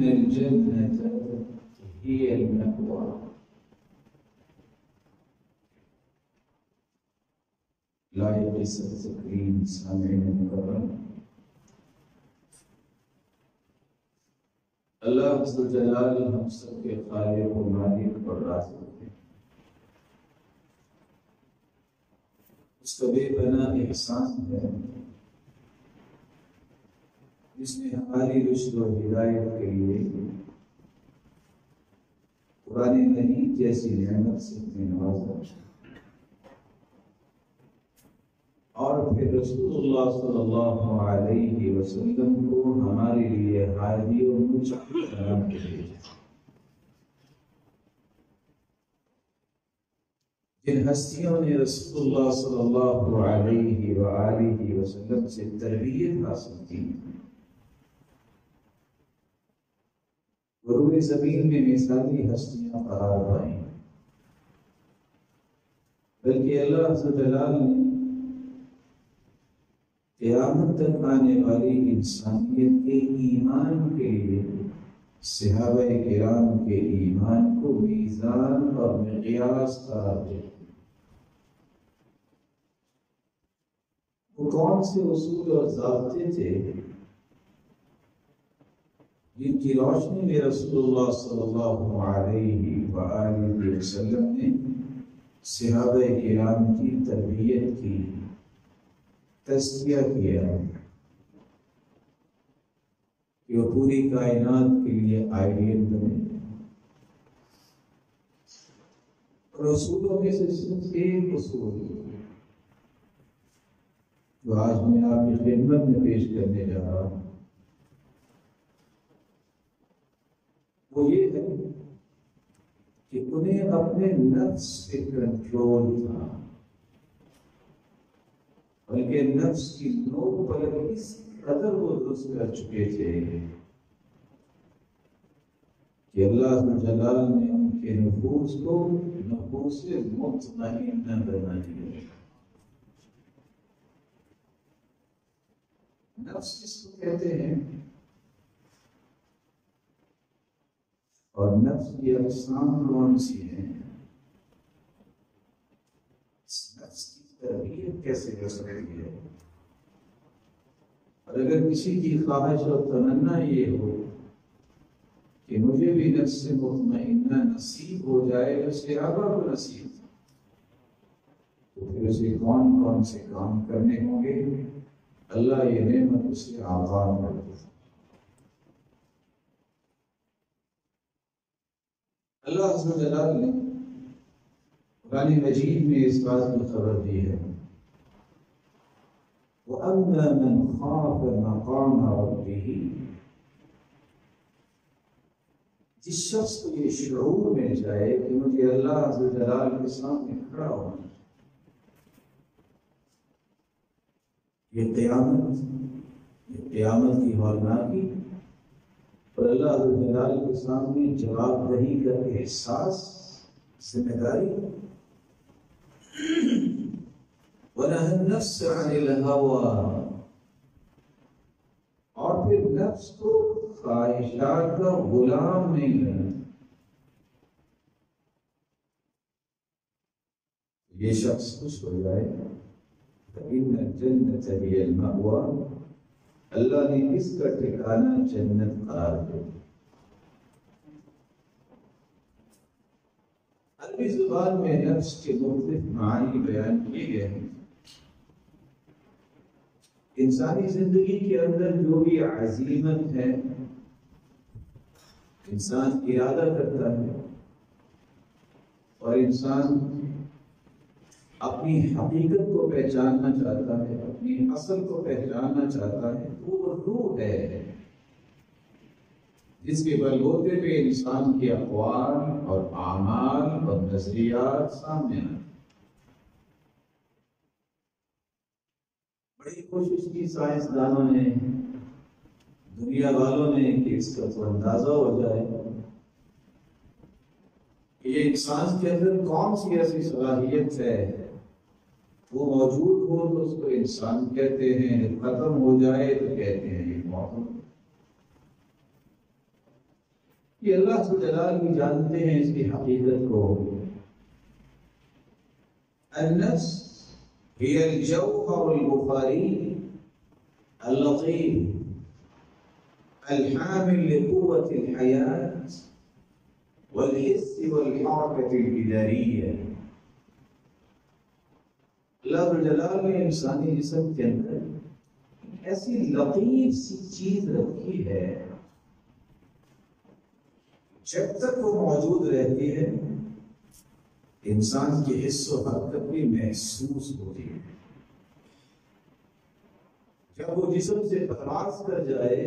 الجنة هي المأوى. لائق تکریم سامعین مکرم، اللہ عز و جلال ہم سب کے خالق و مالک اور رازق ہے۔ اس کا بے پناہ احسان ہے جس نے ہماری رشد و ہدایت کے لیے قرآن مجید جیسی نعمت سے ہمیں نوازا، اور پھر رسول اللہ صلی اللہ علیہ وسلم کو ہمارے لیے ہادی و مشفع بنا کے بھیجا۔ جن ہستیوں نے رسول اللہ صلی اللہ علیہ وآلہ وسلم سے تربیت حاصل کی، روئے زمین میں مثالی ہستیاں قرار پائیں، بلکہ اللہ عز و جلال نے قیامت تک آنے والی انسانیت کے ایمان کے لیے صحابہ کرام کے ایمان کو میزان اور مقیاس قرار دیا۔ وہ کون سے اصول اور ضابطے تھے جن کی روشنی میں رسول اللہ صلی اللہ علیہ وآلہ وسلم نے صحابہ کرام کی تربیت کی، تزکیہ کیا کہ وہ پوری کائنات کے لیے آئیڈیل بنے؟ رسولوں میں سے صرف ایک اصول جو آج میں آپ کی خدمت میں پیش کرنے جا رہا ہوں، وہ یہ ہے کہ انہیں اپنے نفس پہ کنٹرول تھا، بلکہ نفس کی نوک پر اس قدر وہ درست کر چکے تھے کہ اللہ جلال نے ان کے نفوس کو نفوس مطمئنہ بنا دیا۔ نفس کس کو کہتے ہیں اور نفس کی اقسام کون سی ہیں؟ نفس کی تربیت کیسے کر سکتی ہے؟ اور اگر کسی کی خواہش اور تمنا یہ ہو کہ مجھے بھی نفس سے مطمئنہ نصیب ہو جائے، اس کے آبا کو نصیب، تو پھر اسے کون کون سے کام کرنے ہوں گے؟ اللہ یہ نعمت اسے آزاد کر دے۔ اللہ عز و جلال نے قرآن مجید میں اس بات کی خبر دی ہے، وَأَمَّا مَنْ خَافَ مَقَامَ رَبِّهِ، جس شخص کو یہ شعور مل جائے کہ مجھے اللہ عز و جلال کے سامنے کھڑا ہونا، یہ قیامت کی ہولناکی اور اللہ عز و جلال کے سامنے جواب دہی کا احساس، ذمہ داری، وَنَهَى النَّفْسَ عَنِ الْهَوَىٰ، اور پھر نفس کو خواہشات کا غلام نہیں بننا۔ یہ شخص خوش ہو جائے، فَإِنَّ الْجَنَّةَ هِيَ الْمَأْوَىٰ، اللہ نے اس کا ٹھکانہ جنت قرار دیا۔ عربی زبان میں نفس کے مختلف معنی بیان کیے گئے ہیں۔ انسانی زندگی کے اندر جو بھی عزیمت ہے، انسان ارادہ کرتا ہے اور انسان اپنی حقیقت کو پہچاننا چاہتا ہے، اپنی اصل کو پہچاننا چاہتا ہے، وہ روح ہے جس کے بلبوتے پہ انسان کے اقوال اور اعمال اور نظریات سامنے آتے۔ بڑی کوشش کی سائنسدانوں نے، دنیا والوں نے کہ اس کا تو اندازہ ہو جائے کہ یہ انسان کے اندر کون سی ایسی صلاحیت ہے، وہ موجود ہو تو اس کو انسان کہتے ہیں، ختم ہو جائے تو کہتے ہیں یہ موت۔ یہ اللہ جلال ہی جانتے ہیں اس کی حقیقت کو۔ النفس هي الجوهر البخاري اللطيف الحامل لقوة الحياة والحس والحركة الإدارية۔ اللہ جلال نے انسانی جسم کے اندر ایسی لطیف سی چیز رکھی ہے، جب تک وہ موجود رہتی ہے انسان کی حس و حرکت بھی محسوس ہوتی ہے۔ جب وہ جسم سے پرواز کر جائے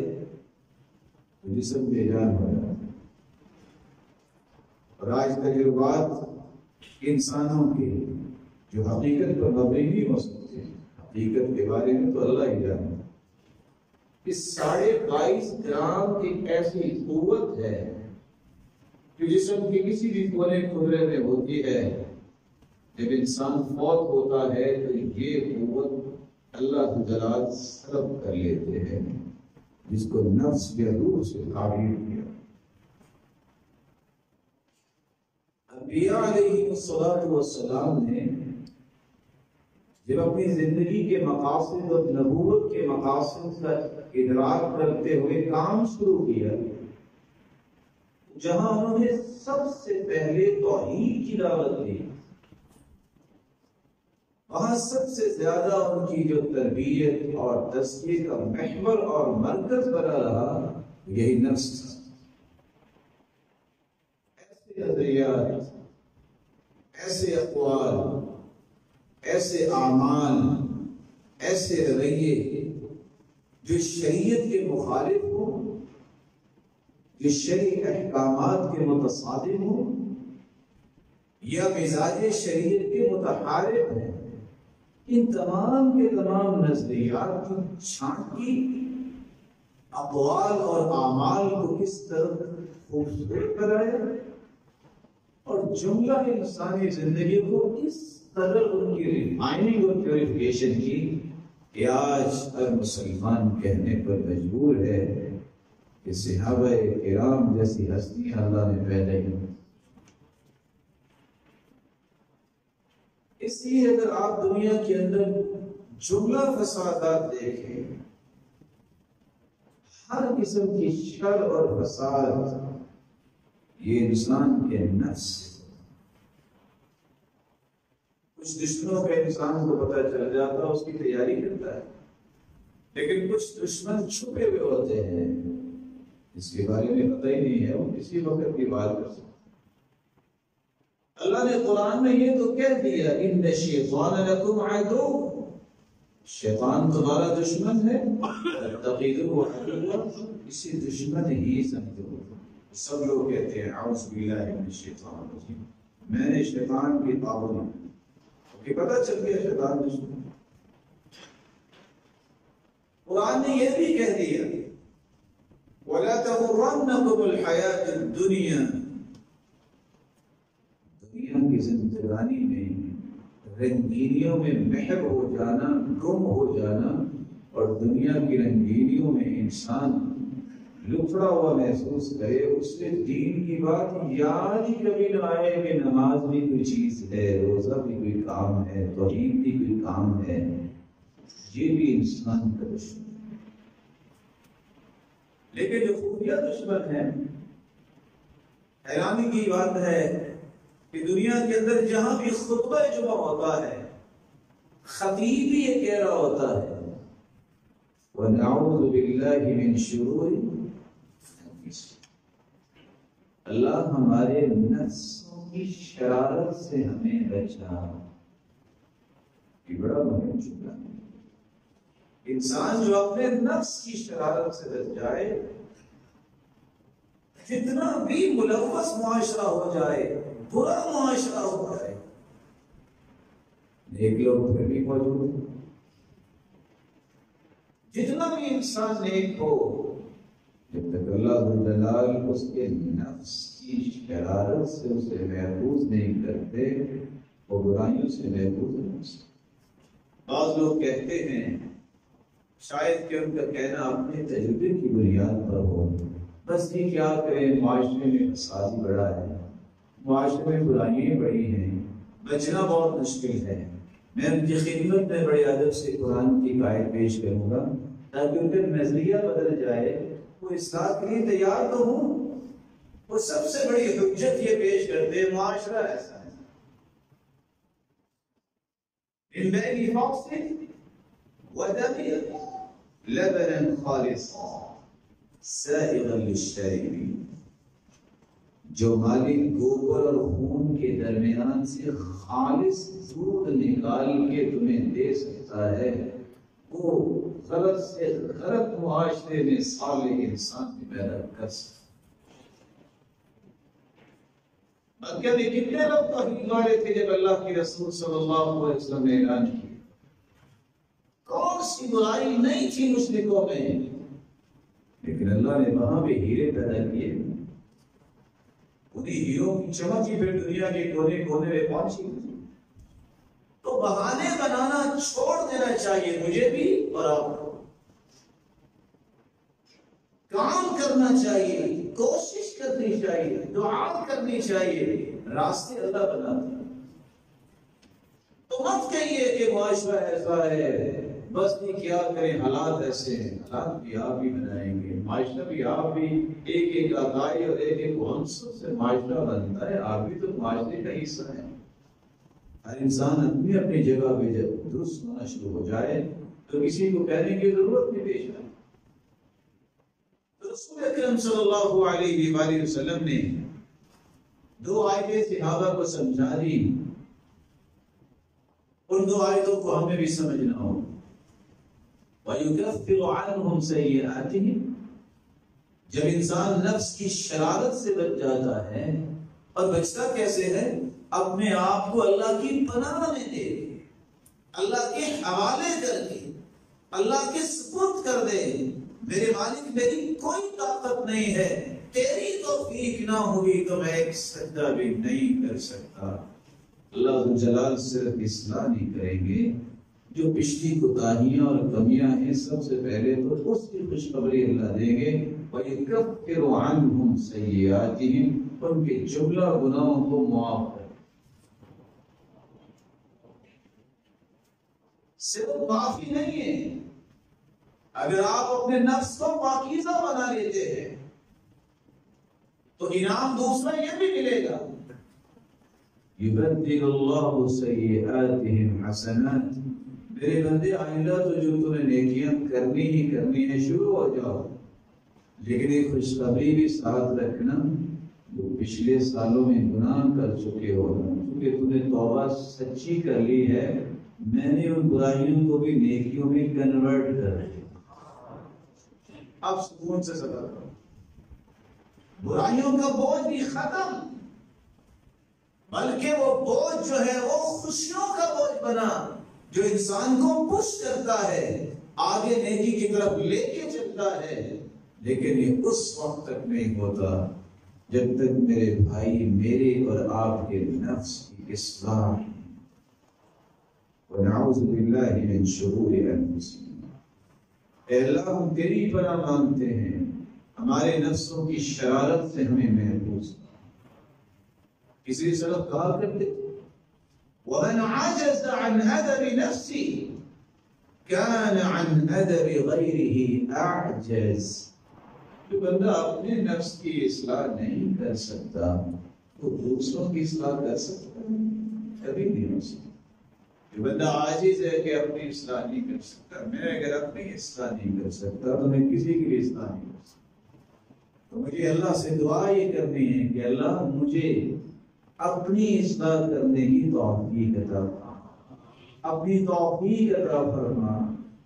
تو جسم بے جان ہو جاتا ہے۔ اور آج تجربات انسانوں کے جو حقیقت پر مبنی نہیں ہو سکتے، حقیقت کے بارے میں تو اللہ ہی جانتا ہے۔ اس 22.5 گرام کی ایسی قوت ہے جو جسم کے کسی بھی کونے خدرے میں ہوتی ہے، جب انسان فوت ہوتا ہے تو یہ قوت اللہ جلال سلب کر لیتے ہیں، جس کو نفس یا روح سے تعبیر کیا۔ انبیاء علیہ السلام نے جب اپنی زندگی کے مقاصد اور نبوت کے مقاصد کا ادراک کرتے ہوئے کام شروع کیا، جہاں انہوں نے سب سے پہلے توحید کی دعوت دی، وہاں سب سے زیادہ ان کی جو تربیت اور تزکیے کا محور اور مرکز بنا رہا یہی نفس تھا۔ ایسے نظریات، ایسے اقوال، ایسے اعمال، ایسے رویے جو شریعت کے مخالف ہوں، جو شرعی احکامات کے متصادم ہوں یا مزاج شریعت کے متحارب ہیں، ان تمام کے تمام نظریات کی چھانٹی اقوال اور اعمال کو کس طرح خوبصورت بنایا اور جملہ انسانی زندگی کو اس قدر ان کی ریفائننگ اور پیوریفیکیشن کی کہ آج ہر مسلمان کہنے پر مجبور ہے کہ صحابہ کرام جیسی ہستیاں اللہ نے پیدا کی۔ اس لیے اگر آپ دنیا کے اندر جملہ فسادات دیکھیں، ہر قسم کی شر اور فساد یہ انسان کے نفس سے۔ کچھ دشمنوں کا انسان کو پتہ چل جاتا ہے، اس کی تیاری کرتا ہے، لیکن کچھ دشمن چھپے ہوئے ہوتے ہیں، اس کے بارے میں پتہ ہی نہیں ہے، وہ کسی وقت بھی وار کر سکتے۔ اللہ نے قرآن میں یہ تو کہہ دیا ان الشیطان لکم عدو، شیطان تمہارا دشمن ہے، فاتخذوہ عدوا، اسی دشمن ہی سمجھو۔ سب لوگ کہتے ہیں اعوذ باللہ من الشیطان الرجیم، میں نے شیطان کی پابندی کہ پتہ چل گیا شیطان دشمن۔ قرآن نے یہ بھی کہہ دیا وَلَا تَغُرَّنَّكُمُ الْحَيَاةُ الدُّنْيَا، دنیا کی زندگانی میں رنگینیوں میں محو ہو جانا، گم ہو جانا، اور دنیا کی رنگینیوں میں انسان لفڑا ہوا محسوس کرے، اس سے دین کی بات یاد ہی کبھی نہ آئے کہ نماز بھی کوئی چیز ہے، روزہ بھی کوئی کام ہے، توحید بھی کوئی کام ہے۔ یہ بھی انسان کا دشمن۔ لیکن جو خفیہ دشمن ہے، حیرانی کی بات ہے کہ دنیا کے اندر جہاں بھی خطبہ جمعہ ہوتا ہے، خطیب بھی یہ کہہ رہا ہوتا ہے وَنَعُوذُ بِاللَّهِ مِن شُرُورِ أَنفُسِنَا، اللہ ہمارے نفسوں کی شرارت سے ہمیں بچا۔ یہ بڑا مہم جملہ ہے۔ انسان جو اپنے نفس کی شرارت سے بچ جائے، جتنا بھی ملوث معاشرہ ہو جائے، برا معاشرہ ہو جائے، نیک لوگ پھر بھی موجود ہیں۔ جتنا بھی انسان نیک ہو، جب تک اللہ جلال اس کے نفس کی شرارت سے اسے محفوظ نہیں کرتے، وہ برائیوں سے محفوظ نہیں ہو سکتے۔ بعض لوگ کہتے ہیں، شاید کہ ان کا کہنا اپنے تجربے کی بنیاد پر ہو، بس یہ کیا کریں، معاشرے میں فساد بڑا ہے، معاشرے میں برائیاں بڑی ہیں، بچنا بہت مشکل ہے۔ میں ان کی خدمت میں بڑے ادب سے قرآن کی آیت پیش کروں گا تاکہ ان کا نظریہ بدل جائے، وہ اصلاح کے لیے تیار تو ہوں۔ وہ سب سے بڑی حجت یہ پیش کرتے ہیں معاشرہ ایسا ہے، من بین فوق ودم لبنا خالصا سائغا للشاربین، جو مالک گوبر اور خون کے درمیان سے خالص دودھ نکال کے تمہیں دے سکتا ہے، وہ غلط معاشرے میں صالح انسان بھی پیدا کر سکتا۔ مکہ میں کتنے لوگ توحید والے تھے جب اللہ کے رسول صلی اللہ علیہ وسلم نے اعلان کیا؟ کون سی برائی نہیں تھی مشرکوں میں، لیکن اللہ نے وہاں پہ ہیرے پیدا کیے۔ انہیں ہیروں کی چمک ہی پھر دنیا کے کونے کونے میں پہنچی۔ تو بہانے بنانا چھوڑ دینا چاہیے مجھے بھی اور آپ کو، کام کرنا چاہیے، کوشش کرنی چاہیے، دعا کرنی چاہیے، راستے اللہ بناتا ہے۔ تو مت کہیے کہ معاشرہ ایسا ہے، بس یہ کیا کریں، حالات ایسے ہیں۔ حالات بھی آپ ہی بنائیں گے، معاشرہ بھی آپ بھی، ایک ایک اکائی اور ایک ایک عنصر سے معاشرہ بنتا ہے، آپ بھی تو معاشرے کا حصہ ہیں۔ ہر انسان اپنی اپنی جگہ پہ جب درست ہونا شروع ہو جائے تو کسی کو کہنے کی ضرورت نہیں پیش آئے۔ رسول اکرم صلی اللہ علیہ وآلہ وسلم نے دو آیتیں صحابہ کو سمجھا دی، ان دو آیتوں کو ہمیں بھی سمجھنا ہو۔ وَيُكَفِّرُ عَنْهُمْ سَيِّئَاتِهِمْ، جب انسان نفس کی شرارت سے بچ جاتا ہے، اور بچتا کیسے ہے؟ اپنے آپ کو اللہ کی پناہ میں دے، اللہ کے حوالے کر کے، اللہ کے سپرد کر دے، میرے مالک میری کوئی طاقت نہیں ہے، تیری توفیق نہ ہوئی تو میں ایک سجدہ بھی نہیں کر سکتا۔ اللہ ذو جلال صرف اصلاح نہیں کریں گے، جو پچھلی کوتاہیاں اور کمیاں ہیں سب سے پہلے تو اس کی خوشخبری اللہ دیں گے، وَيُكَفِّرُ عَنْهُمْ سَيِّئَاتِهِمْ، ان کے جملہ گناہوں کو معاف کر۔ صرف معافی نہیں ہے، اگر آپ اپنے نفس کو پاکیزہ بنا لیتے ہیں تو انعام دوسرا یہ بھی ملے گا، يُبَدِّلُ اللَّهُ سَيِّئَاتِهِمْ حَسَنَاتٍ، میرے بندے آئندہ تو جو تمہیں نیکیاں کرنی ہی کرنی ہے شروع ہو جاؤ، لیکن ایک خوشخبری بھی ساتھ رکھنا، جو پچھلے سالوں میں گناہ کر چکے ہو، کیونکہ تم نے توبہ سچی کر لی ہے، میں نے ان برائیوں کو بھی نیکیوں میں کنورٹ کر دیا۔ اب سکون سے صبر کرو، برائیوں کا بوجھ بھی ختم، بلکہ وہ بوجھ جو ہے وہ خوشیوں کا بوجھ بنا، جو انسان کو پش کرتا ہے، آگے نیکی کی طرف لے کے چلتا ہے۔ لیکن یہ اس وقت تک نہیں ہوتا جب تک میرے بھائی میرے اور آپ کے نفس کی اصلاح۔ وَنَعُوذُ بِاللَّهِ مِن شُرُورِ أَنفُسِنَا، اے اللہ ہم تیری پناہ مانگتے ہیں، ہمارے نفسوں کی شرارت سے ہمیں محفوظ۔ کسی طرف کہا کرتے وَمَنْ عَجَزَ عَنْ أَدَبِ نَفْسِهِ كَانَ عَنْ أَدَبِ غَيْرِهِ أَعْجَزَ، جو بندہ اپنے نفس کی اصلاح نہیں کر سکتا وہ دوسروں کی اصلاح کر سکتا ہے؟ کبھی نہیں ہو سکتا۔ جو بندہ عاجز ہے کہ اپنی اصلاح نہیں کر سکتا، میں اگر اپنی اصلاح نہیں کر سکتا تو میں کسی کی بھی اصلاح نہیں کر سکتا۔ تو مجھے اللہ سے دعا یہ کرنی ہے کہ اللہ مجھے اپنی اصلاح کرنے کی توفیق عطا فرما، اپنی توفیق عطا فرما،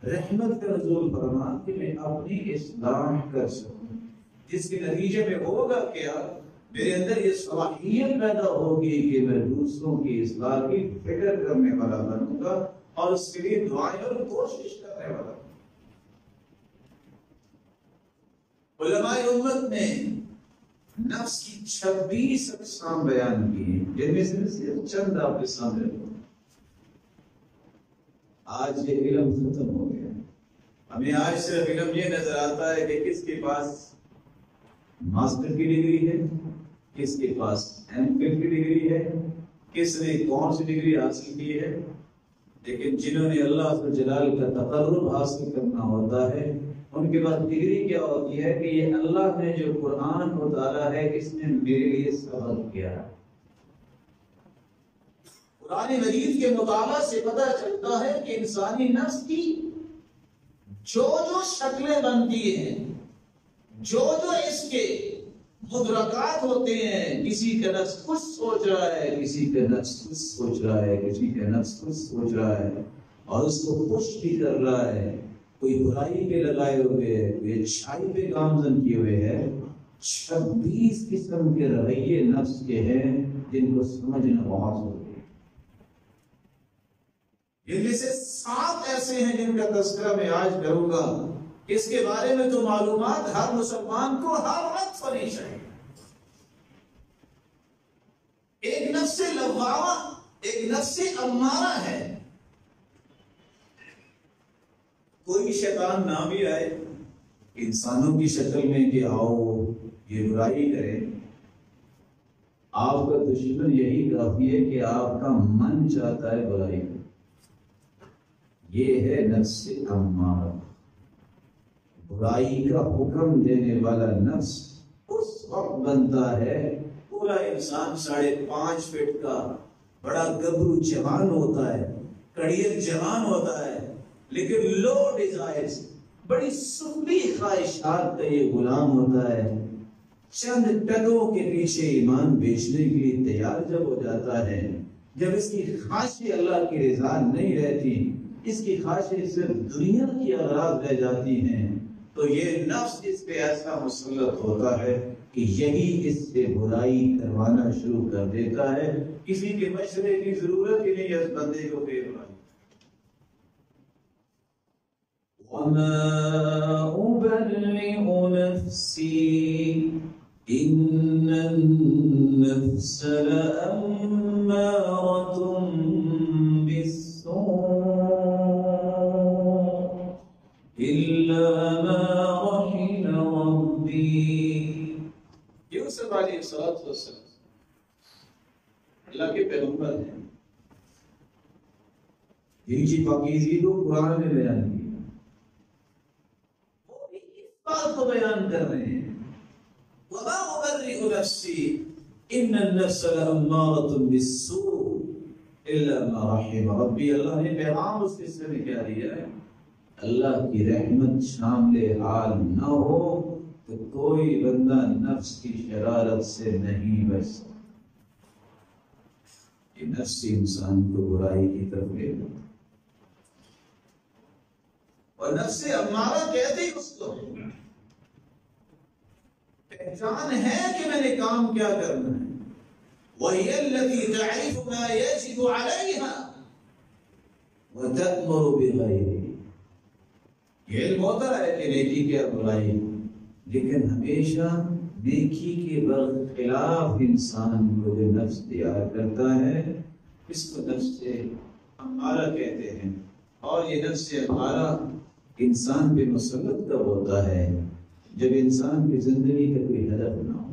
رحمت کا نزول فرما کہ میں اپنی اصلاح کر سکوں، جس کے نتیجے میں ہوگا کیا، میرے اندر یہ صلاحیت پیدا ہوگی کہ میں دوسروں کی اصلاح کی فکر کرنے والا بنوں گا اور اس کے لیے دعائیں اور کوشش کرنے والا۔ علماء امت نے نفس کی 26 اقسام بیان کی ہیں، جن میں سے صرف چند آپ کے سامنے رکھوں۔ آج یہ علم ختم ہو گیا، ہمیں آج صرف علم یہ نظر آتا ہے کہ کس کے پاس ماسٹر کی ڈگری ہے، کس کے پاس ایم فل کی ڈگری ہے، کس نے کون سی ڈگری حاصل کی ہے، لیکن جنہوں نے اللہ ذو الجلال کا تقرب حاصل کرنا ہوتا ہے ان کے پاس ڈگری کیا ہوتی ہے کہ یہ اللہ نے جو قرآن اتارا ہے اس نے میرے لیے سبق کیا ہے۔ قرآن مجید کے مطالعہ سے پتہ چلتا ہے کہ انسانی نفس کی جو شکلیں بنتی ہیں، جو اس کے مدرکات ہوتے ہیں، کسی کا نفس کچھ سوچ رہا ہے، کسی کا نفس کچھ سوچ رہا ہے، کسی کا نفس کچھ سوچ رہا ہے اور اس کو پش بھی کر رہا ہے، کوئی برائی پہ لگائے ہوئے ہے، کوئی اچھائی پہ گامزن کیے ہوئے ہے۔ 26 قسم کے رویے نفس کے ہیں جن کو سمجھنا بہت ضروری ہے۔ ان میں سے 7 ایسے ہیں جن کا تذکرہ میں آج کروں گا، اس کے بارے میں تو معلومات ہر مسلمان کو ہر وقت ہونی چاہیے۔ ایک نفس لوامہ، ایک نفس امارہ ہے۔ کوئی شیطان نہ بھی آئے انسانوں کی شکل میں کہ آؤ یہ برائی کرے، آپ کا دشمن یہی کافی ہے کہ آپ کا من چاہتا ہے برائی کرے۔ یہ ہے نفس امارہ، برائی کا حکم دینے والا نفس اس وقت بنتا ہے پورا انسان 5.5 فٹ کا بڑا گبرو جوان ہوتا ہے، کڑیل جوان ہوتا ہے، لیکن لو ڈیزائرز، بڑی سفلی خواہشات کا یہ غلام ہوتا ہے۔ چند ٹکوں کے پیچھے ایمان بیچنے کے لیے تیار جب ہو جاتا ہے، جب اس کی خواہشیں اللہ کی رضا نہیں رہتی، اس کی خواہشیں صرف دنیا کی اغراض رہ جاتی ہیں، تو یہ نفس اس پہ ایسا مسلط ہوتا ہے کہ یہی اس سے برائی کروانا شروع کر دیتا ہے۔ کسی کے مشورے کی ضرورت ہی نہیں ہے اس بندے کو کہ برائی۔ وَمَا أُبَرِّئُ نَفْسِي إِنَّ النَّفْسَ لَأَمَّارَةٌ إِلَّا مَا رَحِمَ رَبِّي۔ یوسف علیہ السلام اللہ کے پیغمبر ہیں، ان کی پاکیزگی کو قرآن نے بیان کی، وہ بھی اس بات کو بیان کر رہے ہیں، وَمَا أُبَرِّئُ نَفْسِي إِنَّ النَّفْسَ لَأَمَّارَةٌ بِالسُّوءِ إِلَّا مَا رَحِمَ رَبِّي۔ اللہ نے پیغام اس قصے میں کیا دیا ہے؟ اللہ کی رحمت شامل حال نہ ہو تو کوئی بندہ نفس کی شرارت سے نہیں بچ سکتا۔ یہ نفس انسان کو برائی کی طرف لے جاتا، اور نفس امارہ کہتے ہی اس کو پہچان ہے کہ میں نے کام کیا کرنا ہے۔ وَهِيَ الَّتِي تَعْرِفُ مَا يَجِبُ عَلَيْهَا وَتَأْمُرُ بِغَيْرِهِ۔ یہ علم ہوتا ہے کہ نیکی کیا برائی، لیکن ہمیشہ نیکی کے برخلاف انسان کو جو نفس تیار کرتا ہے اس کو نفس امارہ کہتے ہیں۔ اور یہ نفس امارہ انسان پہ مسلط کب ہوتا ہے؟ جب انسان کی زندگی کا کوئی ہدف نہ ہو،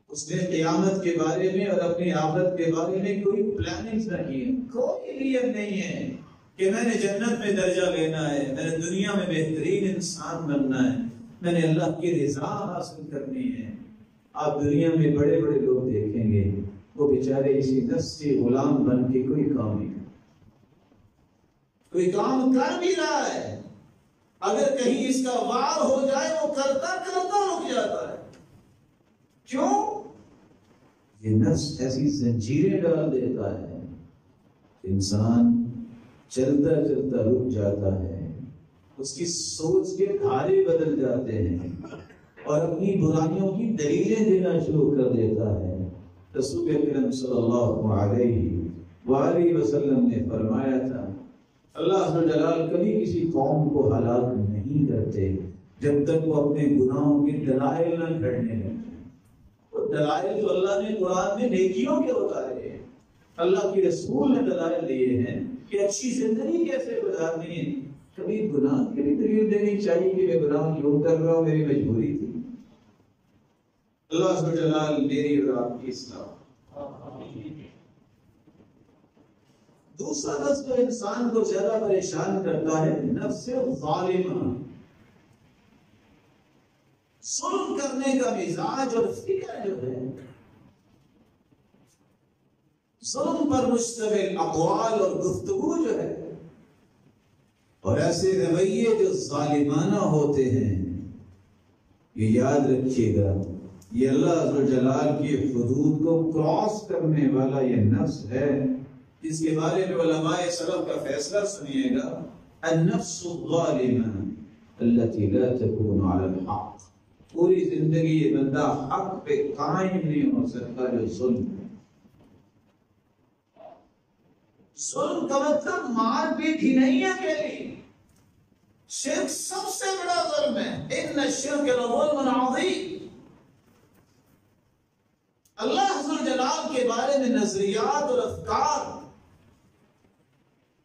اس نے قیامت کے بارے میں اور اپنی آخرت کے بارے میں کوئی پلاننگ نہ کی، کوئی نیت نہیں ہے کہ میں نے جنت میں درجہ لینا ہے، میں نے دنیا میں بہترین انسان بننا ہے، میں نے اللہ کی رضا حاصل کرنی ہے۔ آپ دنیا میں بڑے بڑے لوگ دیکھیں گے وہ بیچارے اسی نفس سے غلام بن کے کوئی کام نہیں کرتے، کوئی کام کر بھی رہا ہے، اگر کہیں اس کا وار ہو جائے وہ کرتا کرتا رک جاتا ہے۔ کیوں؟ یہ نفس ایسی زنجیریں ڈال دیتا ہے، انسان چلتا چلتا رک جاتا ہے، اس کی سوچ کے دھارے بدل جاتے ہیں اور اپنی برائیوں کی دلیلیں دینا شروع کر دیتا ہے۔ رسول اکرم صلی اللہ علیہ وآلہ وسلم نے فرمایا تھا، اللہ عز و جلال کبھی کسی قوم کو ہلاک نہیں کرتے جب تک وہ اپنے گناہوں کے دلائل نہ کھڑنے لگتے۔ وہ دلائل تو اللہ نے قرآن میں نیکیوں کے اتارے ہیں، اللہ کے رسول نے دلائل دیے ہیں کہ اچھی زندگی کیسے گزارنی ہے۔ کبھی گناہ کی بھی دلیل دینی چاہیے کہ میں گناہ کیوں کر رہا ہوں، میری مجبوری تھی، اللہ سبحانہ جلال میری اور آپ کی اصلاح۔ دوسرا لفظ جو انسان کو زیادہ پریشان کرتا ہے نفس ظالمہ، ظلم کرنے کا مزاج اور فکر جو ہے، ظلم پر مشتمل اقوال اور گفتگو جو ہے، اور ایسے رویے جو ظالمانہ ہوتے ہیں، یہ یاد رکھیے گا یہ اللہ عز و جلال کی حدود کو کراس کرنے والا یہ نفس ہے، جس کے بارے میں علماء سلف کا فیصلہ سنیے گا، النفس الظالمہ التي لا تكون على الحق۔ پوری زندگی یہ بندہ حق پہ قائم نہیں ہو سکتا جو ظلم ہے۔ ظلم کا مطلب مار پیٹ ہی نہیں ہے اکیلی، شرک سب سے بڑا ظلم ہے، ان الشرک لظلم عظیم۔ اللہ عز و جلال کے بارے میں نظریات اور افکار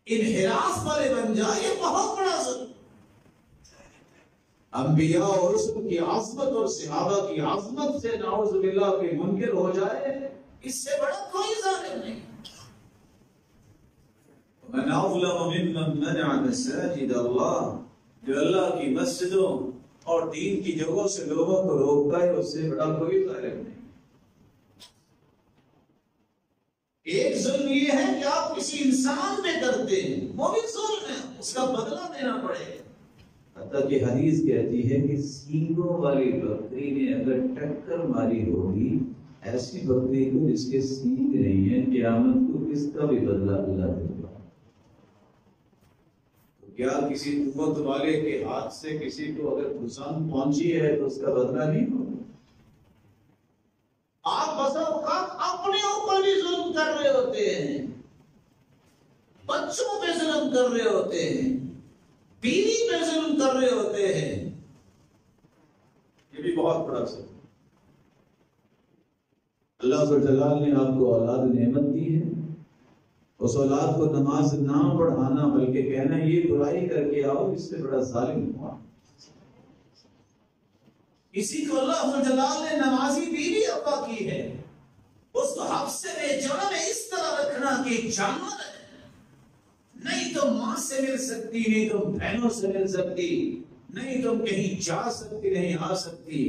انحراف والے بن جائے، یہ بہت بڑا ظلم۔ انبیاء اور رسل کی عظمت اور صحابہ کی عظمت سے نعوذ باللہ کوئی منکر ہو جائے، اس سے بڑا کوئی ظالم نہیں۔ وَمَنْ أَظْلَمُ مِمَّنْ مَنَعَ مَسَاجِدَ اللَّهِ، جو اللہ کی مسجدوں اور دین کی جگہوں سے لوگوں کو روکتا ہے، اس سے بڑا کوئی ظالم نہیں۔ ایک ظلم یہ ہے کہ آپ کسی انسان پہ کرتے ہیں، وہ بھی ظلم ہے، اس کا بدلہ دینا پڑے گا۔ حتیٰ کہ حدیث کہتی ہے کہ سینگوں والی بکری نے اگر ٹکر ماری ہوگی ایسی بکری کو جس کے سینگ نہیں ہے، قیامت کو کس کا بھی بدلہ اللہ دے گا۔ کیا کسی قوت والے کے ہاتھ سے کسی کو اگر نقصان پہنچی ہے تو اس کا بدلہ نہیں ہوگا؟ آپ بس اوقات اپنے اوپر بھی ظلم کر رہے ہوتے ہیں، بچوں پہ ظلم کر رہے ہوتے ہیں، بیوی پہ ظلم کر رہے ہوتے ہیں، یہ بھی بہت بڑا ظلم۔ اللہ عز و جلال نے آپ کو اولاد نعمت دی ہے، اس اولاد کو نماز نہ پڑھانا بلکہ کہنا یہ برائی کر کے آؤ، اس سے بڑا ظالم ہوا۔ اسی کو اللہ عز و جلال نے نمازی بیوی عطا کی ہے، اس کو حق سے بے جان اس طرح رکھنا کہ جانور ہے، نہیں تم ماں سے مل سکتی، نہیں تم بہنوں سے مل سکتی، نہیں تم کہیں جا سکتی، نہیں آ سکتی۔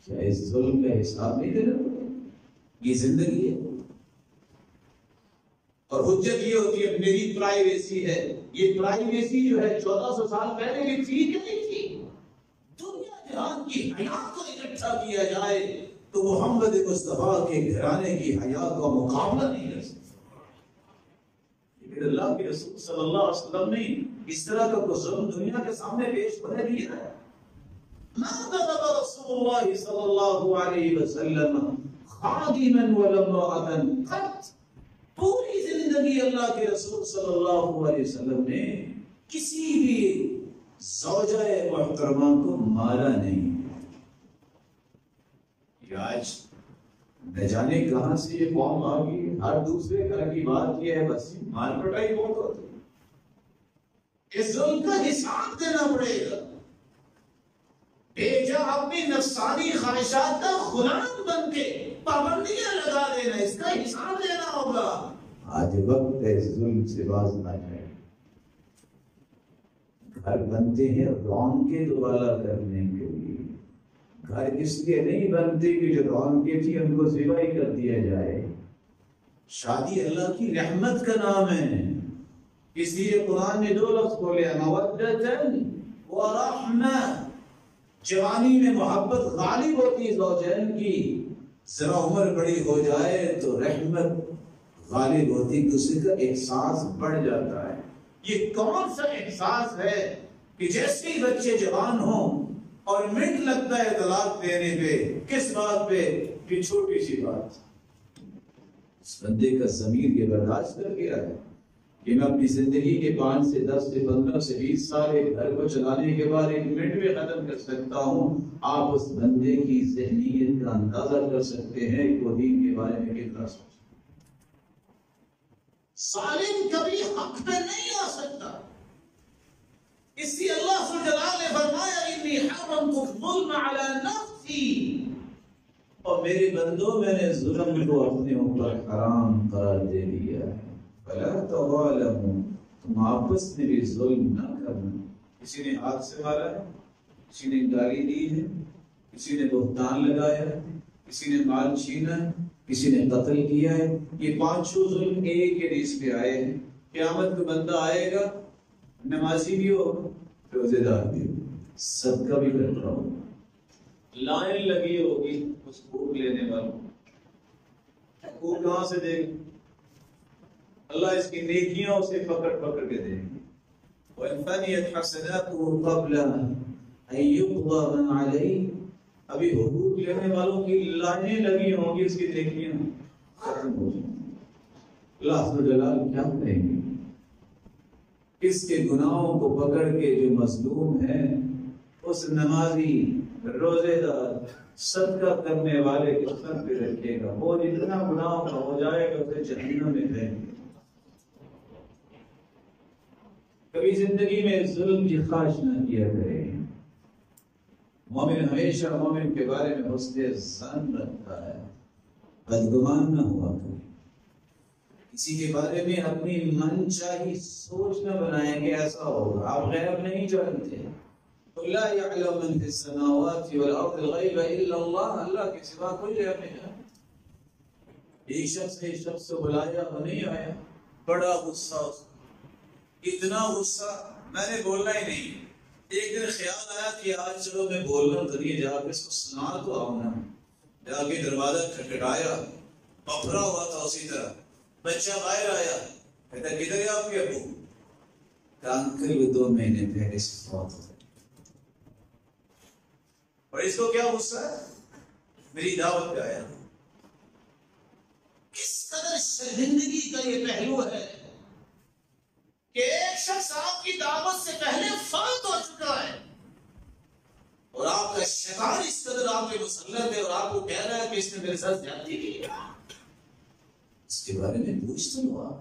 کیا اس ظلم کا حساب نہیں دینا پڑے؟ یہ زندگی ہے، اور حجت یہ ہوتی ہے میری پرائیویسی ہے۔ یہ پرائیویسی جو ہے 1400 سال پہلے بھی تھی کہ نہیں تھی؟ دنیا جہان کی حیات کو اکٹھا کیا جائے تو محمد مصطفیٰ کے گھرانے کی حیات کا مقابلہ نہیں کر سکتا۔ لیکن اللہ کے رسول صلی اللہ علیہ وسلم نے اس طرح کا کوئی ظلم دنیا کے سامنے پیش کرنے دیا ہے؟ ما ضرب رسول اللہ صلی اللہ علیہ وسلم خادما ولا امرأة قط۔ پوری زندگی اللہ کے رسول صلی اللہ علیہ وسلم نے کسی بھی زوجہ محترمہ کو مارا نہیں۔ یہ آج نہ جانے کہاں سے یہ قوم آ گئی، ہر دوسرے گھر کی بات یہ ہے، بس مار پٹائی بہت ہوتی ہے۔ اس ظلم کا حساب دینا پڑے گا، بھیجا اپنی نفسانی خواہشات کا غلام بن کے پابندیاں لگا دینا، اس کا حساب دینا ہوگا۔ آج وقت ہے اس ظلم سے باز نہ جائے۔ گھر بنتے ہیں رونقیں دوبارہ کرنے کے لیے، گھر اس لیے نہیں بنتے کہ جو رونقیں تھی ان کو ذبح کر دیا جائے۔ شادی اللہ کی رحمت کا نام ہے، اس لیے قرآن نے 2 لفظ بولے مودۃ ورحمہ۔ جوانی میں محبت غالب ہوتی زوجین کی، ذرا عمر بڑی ہو جائے تو رحمت غالب ہوتی، دوسرے کا احساس بڑھ جاتا ہے۔ یہ کون سا احساس ہے کہ جیسے ہی بچے جوان ہوں اور منٹ لگتا ہے طلاق دینے پہ، کس بات پہ؟ کہ چھوٹی سی بات۔ اس بندے کا ضمیر یہ برداشت کر گیا ہے کہ میں اپنی زندگی کے 5 سے 10 سے 15 سے 20 سال ایک گھر کو چلانے کے بعد 1 منٹ میں ختم کر سکتا ہوں۔ آپ اس بندے کی ذہنیت کا اندازہ کر سکتے ہیں کہ وہ دین کے بارے میں کتنا سوچ۔ ظالم کبھی حق پہ نہیں آ سکتا، اس لیے اللہ سبحانہ نے فرمایا انی حرمت الظلم علی نفسی، اور میرے بندوں میں نے ظلم کو اپنے اوپر حرام قرار دے دیا ہے۔ فلا تظالموا، تم آپس میں بھی ظلم نہ کرنا۔ کسی نے ہاتھ سے مارا ہے، کسی نے گالی دی ہے، کسی نے بہتان لگایا ہے، کسی نے مال چھینا ہے، کسی نے قتل کیا ہے، یہ پانچوں ظلم ایک حدیث پہ آئے ہیں۔ قیامت کو بندہ آئے گا، نمازی بھی ہوگا، روزے دار بھی ہوگا، صدقہ بھی کرتا ہوگا، لائن لگی ہوگی اس حقوق لینے والوں، حقوق کہاں سے دے گا؟ اللہ اس کی نیکیاں اسے پکڑ پکڑ کے دے گا۔ وَإِنْ فَنِيَتْ حَسَنَاتُهُ قَبْلَ أَنْ يُقْضَى مَنْ عَلَيْهِ، ابھی حقوق لینے والوں کی لائنیں لگی ہوں گی، اس کی نیکیاں ختم ہو جائیں گی۔ اللہ عز و جلال کیا کریں گے؟ اس کے گناہوں کو پکڑ کے جو مظلوم ہے، اس نمازی، روزے دار، صدقہ کرنے والے کے سر پہ رکھے گا، وہ جتنا گناہوں کا ہو جائے گا اسے جہنم میں پھینک دے گا۔ کبھی زندگی میں ظلم کی خواہش نہ کیا کرے۔ مومن ہمیشہ مومن کے بارے میں حسن ظن رکھتا ہے، بدگمان نہ ہوا کرے۔ کسی کے بارے میں اپنی من چاہی سوچ نہ بنائیں کہ ایسا ہوگا، آپ غیب نہیں جانتے۔ لا يعلم من في السماوات والارض الغیب الا اللہ، اللہ کے سوا کوئی غیب نہیں جانتا۔ ایک شخص نے ایک شخص سے بلایا، وہ نہیں آیا، بڑا غصہ، اتنا غصہ میں نے بولنا ہی نہیں۔ ایک دن خیال آیا کہ آج چلو میں بولنا ذریعے جا کے اس کو سنا تو آؤں نا۔ جا کے دروازہ کھٹکھٹایا، پپھرا ہوا تھا اسی طرح، بچہ باہر آیا، کہتا کدھر ہے آپ کے ابو؟ کہا انکل وہ 2 مہینے پہلے سے فوت ہو گئے۔ اور اس کو کیا غصہ ہے؟ میری دعوت پہ آیا۔ کس قدر شرمندگی کا یہ پہلو ہے کہ ایک شخص آپ کی دعوت سے پہلے فوت ہو چکا ہے، اور آپ کا شیطان اس قدر آپ کے مسلط ہے اور آپ کو کہہ رہا ہے کہ اس نے میرے ساتھ زیادتی کی۔ اس کے بارے میں پوچھ تو لو آپ،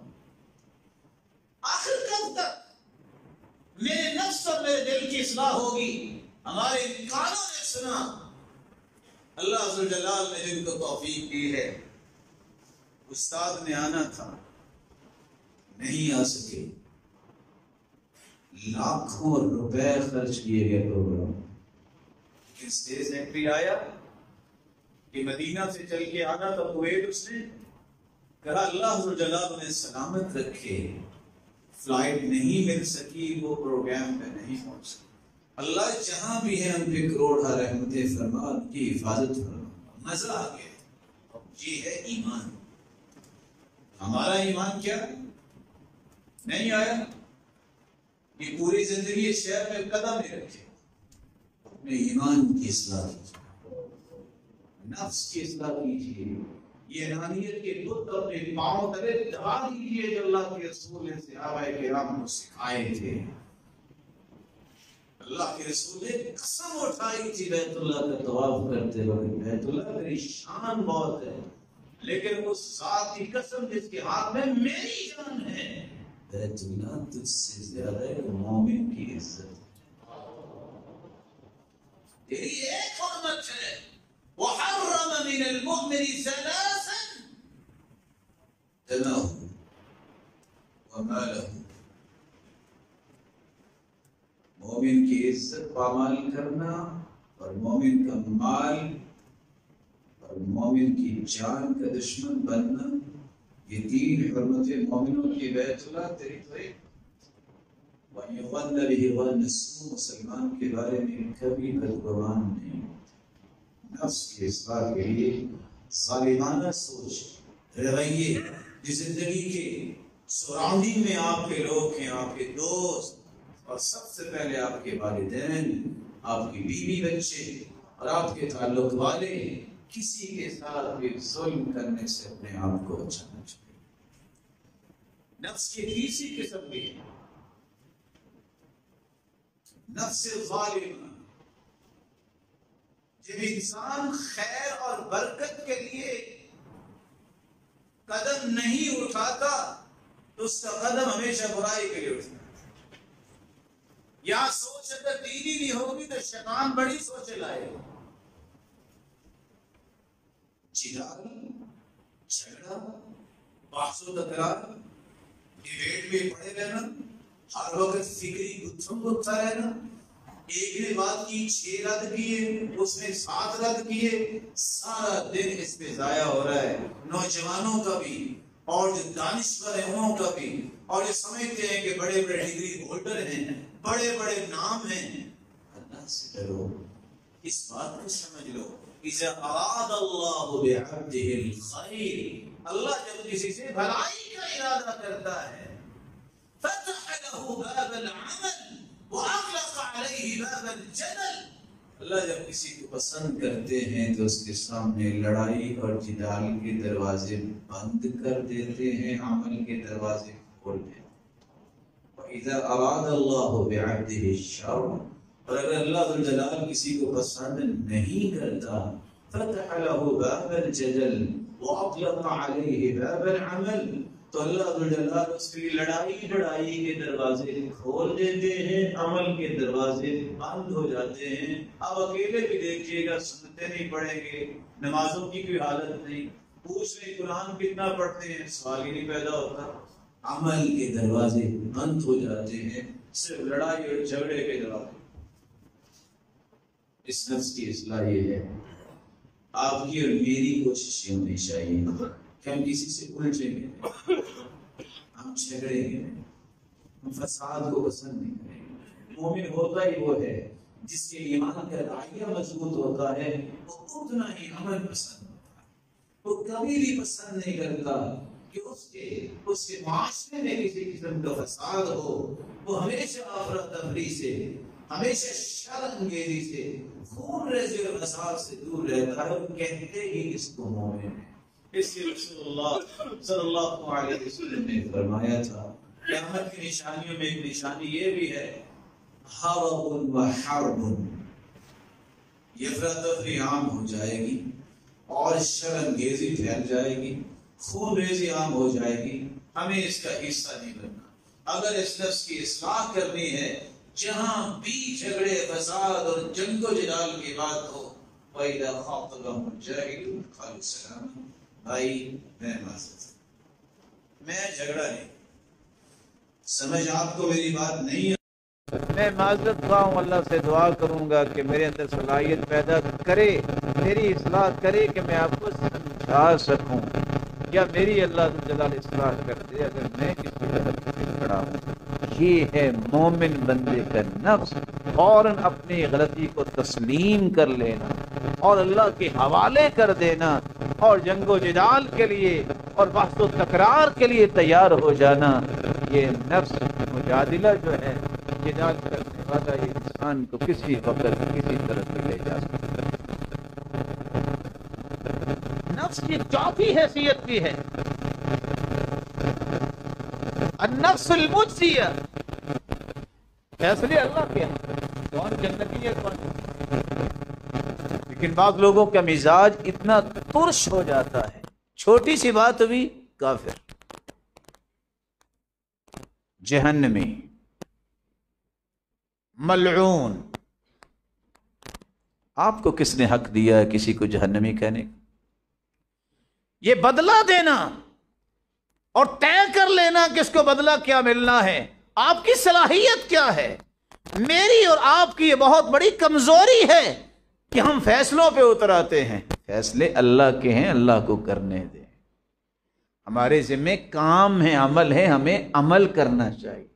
آخر کب تک میرے نفس اور میرے دل کی اصلاح ہوگی؟ ہمارے کانوں نے سنا، اللہ عز و جلال نے جن کو توفیق دی ہے۔ استاد نے آنا تھا، نہیں آ سکے، لاکھوں روپے خرچ کیے گئے پروگرام، لیکن اسٹیج سیکرٹری آیا کہ مدینہ سے چل کے آنا تھا کویت، اس نے کہا اللہ عز و جلال انہیں سلامت رکھے، فلائٹ نہیں مل سکی، وہ پروگرام پہ نہیں پہنچ سکی۔ اللہ جہاں بھی ہے ان پہ کروڑ رحمتیں فرما، ان کی حفاظت فرما۔ مزہ آ گیا۔ یہ ہے ایمان۔ ہمارا ایمان کیا نہیں آیا؟ یہ پوری زندگی اس شہر میں قدم نہیں رکھے، اپنے ایمان کی اصلاح کیجیے، نفس کی اصلاح کیجیے، یہ انانیت کے بت اپنے پاؤں تلے دبا دیجیے جو اللہ کے رسول نے صحابہ کرام کو سکھائے تھے۔ اللہ کے رسول نے قسم اٹھائی تھی بیت اللہ کا طواف کرتے وقت، بیت اللہ میری شان بہت ہے، لیکن اس ذات کی قسم جس کے ہاتھ میں میری جان ہے، بیت اللہ تجھ سے زیادہ مومن کی عزت، تیری ایک حرمت ہے۔ وحرم من المؤمن ثلاثا دمه وماله، مومن کی عزت پامال کرنا اور مومن کا مال اور مومن کی جان کا دشمن بننا، یہ 3 حرمتیں مومنوں کی بیت اللہ تیری تو ایک۔ وَيُغَنَّ بِهِ وَالنَّسُّ، مسلمان کے بارے میں کبھی بدگمان نہیں، نفس کی اصلاح کے لیے ظالمانہ سوچ رویے، جس زندگی کے سراؤنڈنگ میں آپ کے لوگ ہیں، آپ کے دوست، اور سب سے پہلے آپ کے والدین، آپ کی بیوی بچے اور آپ کے تعلق والے، کسی کے ساتھ بھی ظلم کرنے سے اپنے آپ کو بچانا چاہیے۔ نفس کی تیسری قسم بھی ہے نفس ظالمہ۔ جب انسان خیر اور برکت کے لیے قدم نہیں اٹھاتا تو اس کا قدم ہمیشہ برائی کے لیے اٹھتا ہے۔ یا سوچ اگر دینی نہیں ہوگی تو شیطان بڑی سوچے لائے گا۔ جدال، جھگڑا، بحث و تکرار، ڈیبیٹ میں پڑے رہنا، ہر وقت فکری گتھم گتھا رہنا، ایک نے بات کی 6 رد کیے، اس نے 7 رد کیے، سارا دن اس پہ ضائع ہو رہا ہے، نوجوانوں کا بھی اور جو دانشور ہیں انہوں کا بھی، اور جو سمجھتے ہیں کہ بڑے بڑے ڈگری ہولڈر ہیں، بڑے بڑے نام ہیں۔ اللہ سے ڈرو، اس بات کو سمجھ لو، اذا اراد اللہ بعبدہ الخیر، اللہ جب کسی سے بھلائی کا ارادہ کرتا ہے فتح له باب العمل واغلق عليه باب الجدل، اللہ جب کسی کو پسند کرتے ہیں تو اس کے سامنے لڑائی اور جدال کے دروازے بند کر دیتے ہیں، عمل کے دروازے کھول دیتے ہیں۔ وَإِذَا أَرَادَ اللَّهُ بِعَبْدِهِ الشَّرَّ، اور اگر اللہ ذو الجلال کسی کو پسند نہیں کرتا فتح له باب الجدل واغلق عليه باب العمل، تو اللہ ذو الجلال اس کی لڑائی کے دروازے کھول دیتے ہیں، عمل کے دروازے بند ہو جاتے ہیں۔ اب اکیلے بھی دیکھیے گا، سنتے نہیں پڑھیں گے، نمازوں کی کوئی حالت نہیں، پوچھ رہے قرآن کتنا پڑھتے ہیں، سوال ہی نہیں پیدا ہوتا، عمل کے دروازے بند ہو جاتے ہیں، صرف لڑائی اور جھگڑے کے دروازے۔ اس نفس کی اصلاح یہ ہے، آپ کی اور میری کوشش یہ ہونی چاہیے کہ ہم کسی سے الجھیں گے نہیں، ہم جھگڑیں گے نہیں، ہم فساد کو پسند نہیں کریں گے۔ مومن ہوتا ہی وہ ہے جس کے ایمان کا داعیہ مضبوط ہوتا ہے، وہ اتنا ہی عمل پسند ہوتا ہے، وہ کبھی بھی پسند نہیں کرتا کہ اس کے معاشرے میں کسی قسم کا فساد ہو۔ وہ ہمیشہ افراتفری سے، ہمیشہ شر انگیزی سے، خون ریزی اور فساد سے دور رہتا ہے، اور کہتے ہی اس کو مومن ہے۔ اس لیے رسول اللہ صلی اللہ علیہ وسلم نے فرمایا تھا، قیامت کی نشانیوں میں ایک نشانی یہ بھی ہے، حرب و حرب، یہ افراتفری عام ہو جائے گی اور شر انگیزی پھیل جائے گی، خون ریزی عام ہو جائے گی، ہمیں اس کا حصہ نہیں بننا۔ اگر اس نفس کی اصلاح کرنی ہے، جہاں بھی جھگڑے، فساد اور جنگ و جدال کی بات ہو، وَإِذَا خَاطَبَهُمُ الْجَاهِلُونَ قَالُوا سَلَامًا، بھائی میں معذرت، میں جھگڑا نہیں، سمجھ آپ کو میری بات نہیں ہے، میں معذرت خواہ ہوں، اللہ سے دعا کروں گا کہ میرے اندر صلاحیت پیدا کرے، میری اصلاح کرے کہ میں آپ کو سمجھا سکوں، یا میری اللہ جلال اصلاح کر دے اگر میں کسی غلط پہ کھڑا ہوں۔ یہ ہے مومن بندے کا نفس، فوراً اپنی غلطی کو تسلیم کر لینا اور اللہ کے حوالے کر دینا، اور جنگ و جدال کے لیے اور بحث و تکرار کے لیے تیار ہو جانا۔ یہ نفس مجادلہ جو ہے، جدال کرنے والا، یہ انسان کو کسی وقت کسی طرف بھی لے جا سکتا ہے۔ نفس کی چوتھی حیثیت بھی ہے النفس المجزیہ، فیصلے اللہ کے ہیں، کون جنتی ہے کون نہیں۔ لیکن بعض لوگوں کا مزاج اتنا ترش ہو جاتا ہے، چھوٹی سی بات بھی کافر، جہنمی، ملعون۔ آپ کو کس نے حق دیا ہے کسی کو جہنمی کہنے کا؟ یہ بدلہ دینا اور طے کر لینا کہ اس کو بدلہ کیا ملنا ہے، آپ کی صلاحیت کیا ہے؟ میری اور آپ کی یہ بہت بڑی کمزوری ہے کہ ہم فیصلوں پہ اتر آتے ہیں۔ فیصلے اللہ کے ہیں، اللہ کو کرنے دیں، ہمارے ذمہ کام ہے، عمل ہے، ہمیں عمل کرنا چاہیے۔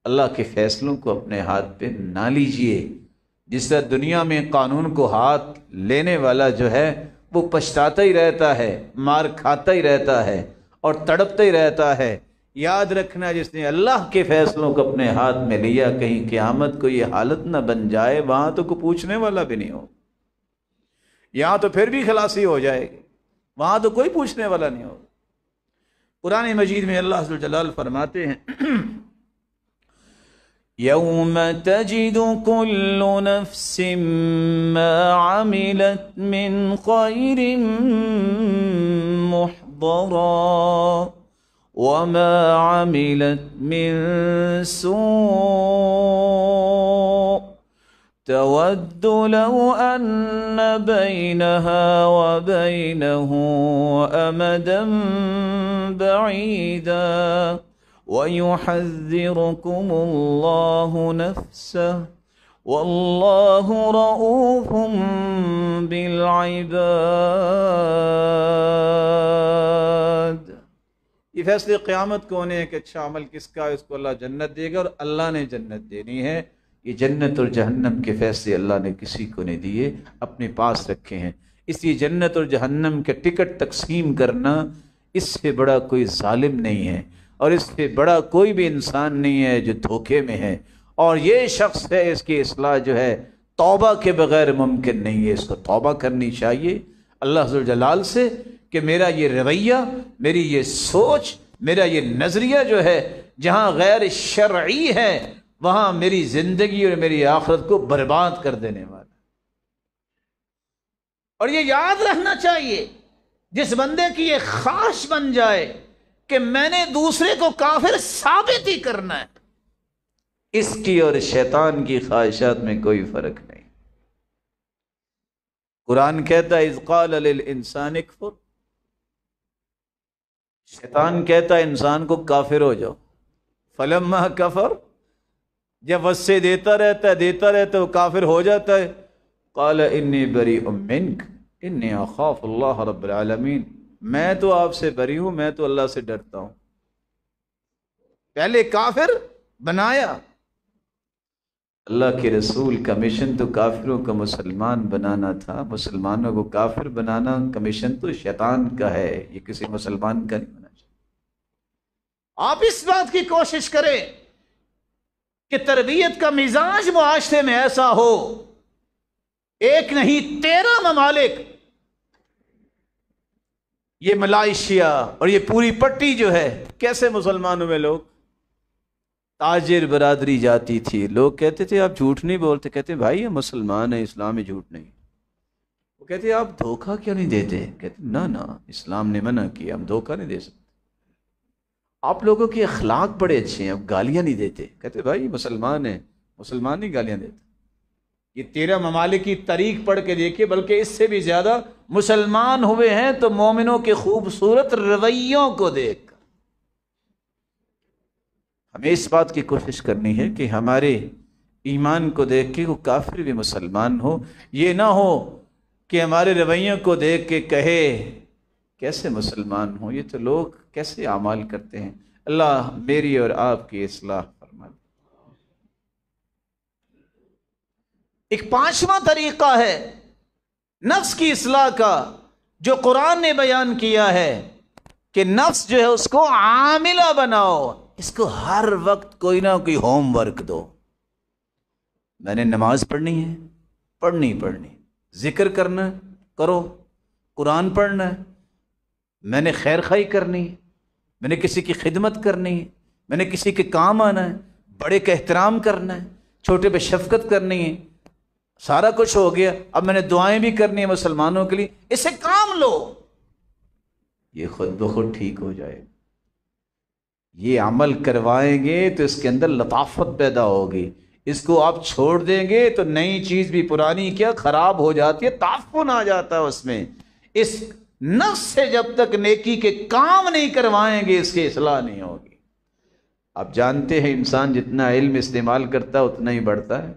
اللہ کے فیصلوں کو اپنے ہاتھ پہ نہ لیجئے۔ جس طرح دنیا میں قانون کو ہاتھ لینے والا جو ہے وہ پچھتاتا ہی رہتا ہے، مار کھاتا ہی رہتا ہے اور تڑپتا ہی رہتا ہے، یاد رکھنا جس نے اللہ کے فیصلوں کو اپنے ہاتھ میں لیا، کہیں قیامت کو یہ حالت نہ بن جائے، وہاں تو کوئی پوچھنے والا بھی نہیں ہو، یہاں تو پھر بھی خلاصی ہو جائے گی، وہاں تو کوئی پوچھنے والا نہیں ہو۔ قرآن مجید میں اللہ عز و جلال فرماتے ہیں، یوم تجد کل نفس ما عملت من خیر محضرا وما عملت من سوء تود لو أن بينها وبينه أمدا بعيدا ويحذركم الله نفسه والله رؤوف بالعباد۔ یہ فیصلے قیامت کو ہونے ہیں کہ اچھا عمل کس کا، اس کو اللہ جنت دے گا، اور اللہ نے جنت دینی ہے۔ یہ جنت اور جہنم کے فیصلے اللہ نے کسی کو نہیں دیے، اپنے پاس رکھے ہیں۔ اس لیے جنت اور جہنم کے ٹکٹ تقسیم کرنا اس سے بڑا کوئی ظالم نہیں ہے، اور اس سے بڑا کوئی بھی انسان نہیں ہے جو دھوکے میں ہے، اور یہ شخص ہے اس کی اصلاح جو ہے توبہ کے بغیر ممکن نہیں ہے۔ اس کو توبہ کرنی چاہیے اللہ ذوالجلال سے کہ میرا یہ رویہ، میری یہ سوچ، میرا یہ نظریہ جو ہے جہاں غیر شرعی ہے وہاں میری زندگی اور میری آخرت کو برباد کر دینے والا۔ اور یہ یاد رکھنا چاہیے جس بندے کی یہ خواہش بن جائے کہ میں نے دوسرے کو کافر ثابت ہی کرنا ہے، اس کی اور شیطان کی خواہشات میں کوئی فرق نہیں۔ قرآن کہتا ہے اذ قال للانسان اکفر، شیطان کہتا ہے انسان کو کافر ہو جاؤ، فلما کفر، جب وصے دیتا رہتا ہے وہ کافر ہو جاتا ہے، قال انی بریء منک انی اخاف اللہ رب العالمین، میں تو آپ سے بری ہوں، میں تو اللہ سے ڈرتا ہوں۔ پہلے کافر بنایا، اللہ کے رسول کا مشن تو کافروں کو مسلمان بنانا تھا، مسلمانوں کو کافر بنانا کا مشن تو شیطان کا ہے، یہ کسی مسلمان کا نہیں ہونا چاہیے۔ آپ اس بات کی کوشش کریں کہ تربیت کا مزاج معاشرے میں ایسا ہو، ایک نہیں 13 ممالک، یہ ملائیشیا اور یہ پوری پٹی جو ہے، کیسے مسلمانوں میں لوگ تاجر برادری جاتی تھی، لوگ کہتے تھے آپ جھوٹ نہیں بولتے، کہتے بھائی ہم مسلمان ہیں، اسلام میں جھوٹ نہیں۔ وہ کہتے آپ دھوکہ کیوں نہیں دیتے، کہتے نہ اسلام نے منع کیا، ہم دھوکہ نہیں دے سکتے۔ آپ لوگوں کے اخلاق بڑے اچھے ہیں، اب گالیاں نہیں دیتے، کہتے بھائی مسلمان ہیں، مسلمان نہیں گالیاں دیتے۔ یہ 13 ممالک کی تاریخ پڑھ کے دیکھیے، بلکہ اس سے بھی زیادہ مسلمان ہوئے ہیں تو مومنوں کے خوبصورت رویوں کو دیکھ کر۔ ہمیں اس بات کی کوشش کرنی ہے کہ ہمارے ایمان کو دیکھ کے وہ کافر بھی مسلمان ہو، یہ نہ ہو کہ ہمارے رویوں کو دیکھ کے کہے کیسے مسلمان ہوں، یہ تو لوگ کیسے اعمال کرتے ہیں۔ اللہ میری اور آپ کی اصلاح فرما دے۔ ایک 5واں طریقہ ہے نفس کی اصلاح کا جو قرآن نے بیان کیا ہے کہ نفس جو ہے اس کو عاملہ بناؤ، اس کو ہر وقت کوئی نہ کوئی ہوم ورک دو۔ میں نے نماز پڑھنی ہے، پڑھنی، ذکر کرنا کرو، قرآن پڑھنا ہے، میں نے خیر خواہی کرنی ہے، میں نے کسی کی خدمت کرنی ہے، میں نے کسی کے کام آنا ہے، بڑے کا احترام کرنا ہے، چھوٹے پہ شفقت کرنی ہے، سارا کچھ ہو گیا، اب میں نے دعائیں بھی کرنی ہے مسلمانوں کے لیے، اسے کام لو، یہ خود بخود ٹھیک ہو جائے گا۔ یہ عمل کروائیں گے تو اس کے اندر لطافت پیدا ہوگی، اس کو آپ چھوڑ دیں گے تو نئی چیز بھی پرانی کیا خراب ہو جاتی ہے، تعفن آ جاتا ہے اس میں۔ اس نفس سے جب تک نیکی کے کام نہیں کروائیں گے اس کی اصلاح نہیں ہوگی۔ آپ جانتے ہیں انسان جتنا علم استعمال کرتا ہے اتنا ہی بڑھتا ہے،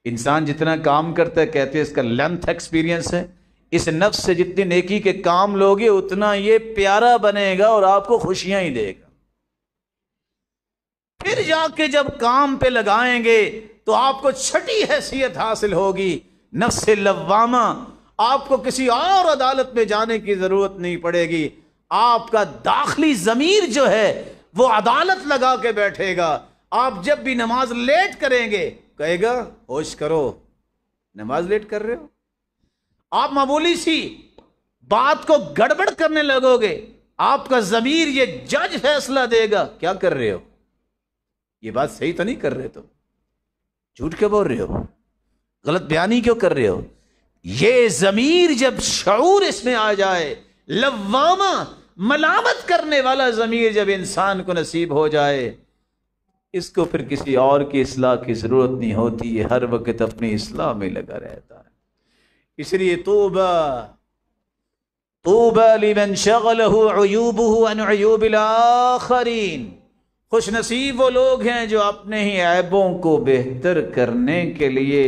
انسان جتنا کام کرتا ہے کہتے ہیں اس کا لینتھ ایکسپیرینس ہے، اس نفس سے جتنی نیکی کے کام لوگے اتنا یہ پیارا بنے گا اور آپ کو خوشیاں ہی دے گا۔ پھر جا کے جب کام پہ لگائیں گے تو آپ کو چھٹی حیثیت حاصل ہوگی، نفس لوامہ، آپ کو کسی اور عدالت میں جانے کی ضرورت نہیں پڑے گی، آپ کا داخلی ضمیر جو ہے وہ عدالت لگا کے بیٹھے گا۔ آپ جب بھی نماز لیٹ کریں گے کہے گا ہوش کرو، نماز لیٹ کر رہے ہو۔ آپ معمولی سی بات کو گڑبڑ کرنے لگو گے، آپ کا ضمیر یہ جج فیصلہ دے گا کیا کر رہے ہو، یہ بات صحیح تو نہیں کر رہے، تو جھوٹ کیوں بول رہے ہو، غلط بیانی کیوں کر رہے ہو۔ یہ ضمیر جب شعور اس میں آ جائے، لوامہ ملامت کرنے والا ضمیر جب انسان کو نصیب ہو جائے، اس کو پھر کسی اور کی اصلاح کی ضرورت نہیں ہوتی، یہ ہر وقت اپنی اصلاح میں لگا رہتا ہے۔ اس لیے طوبى لمن شغله عیوبه عن عیوب الآخرین، خوش نصیب وہ لوگ ہیں جو اپنے ہی عیبوں کو بہتر کرنے کے لیے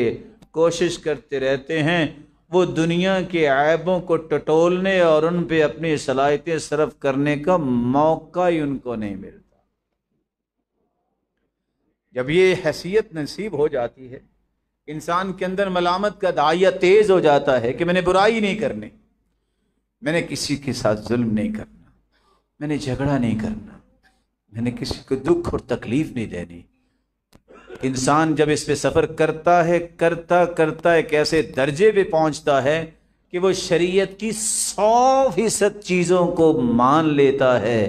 کوشش کرتے رہتے ہیں، وہ دنیا کے عیبوں کو ٹٹولنے اور ان پہ اپنی صلاحیتیں صرف کرنے کا موقع ہی ان کو نہیں ملتا۔ جب یہ حیثیت نصیب ہو جاتی ہے، انسان کے اندر ملامت کا داعیہ تیز ہو جاتا ہے کہ میں نے برائی نہیں کرنی، میں نے کسی کے ساتھ ظلم نہیں کرنا، میں نے جھگڑا نہیں کرنا، میں نے کسی کو دکھ اور تکلیف نہیں دینی۔ انسان جب اس پہ سفر کرتا ہے ایک ایسے درجے پہ پہنچتا ہے کہ وہ شریعت کی 100% چیزوں کو مان لیتا ہے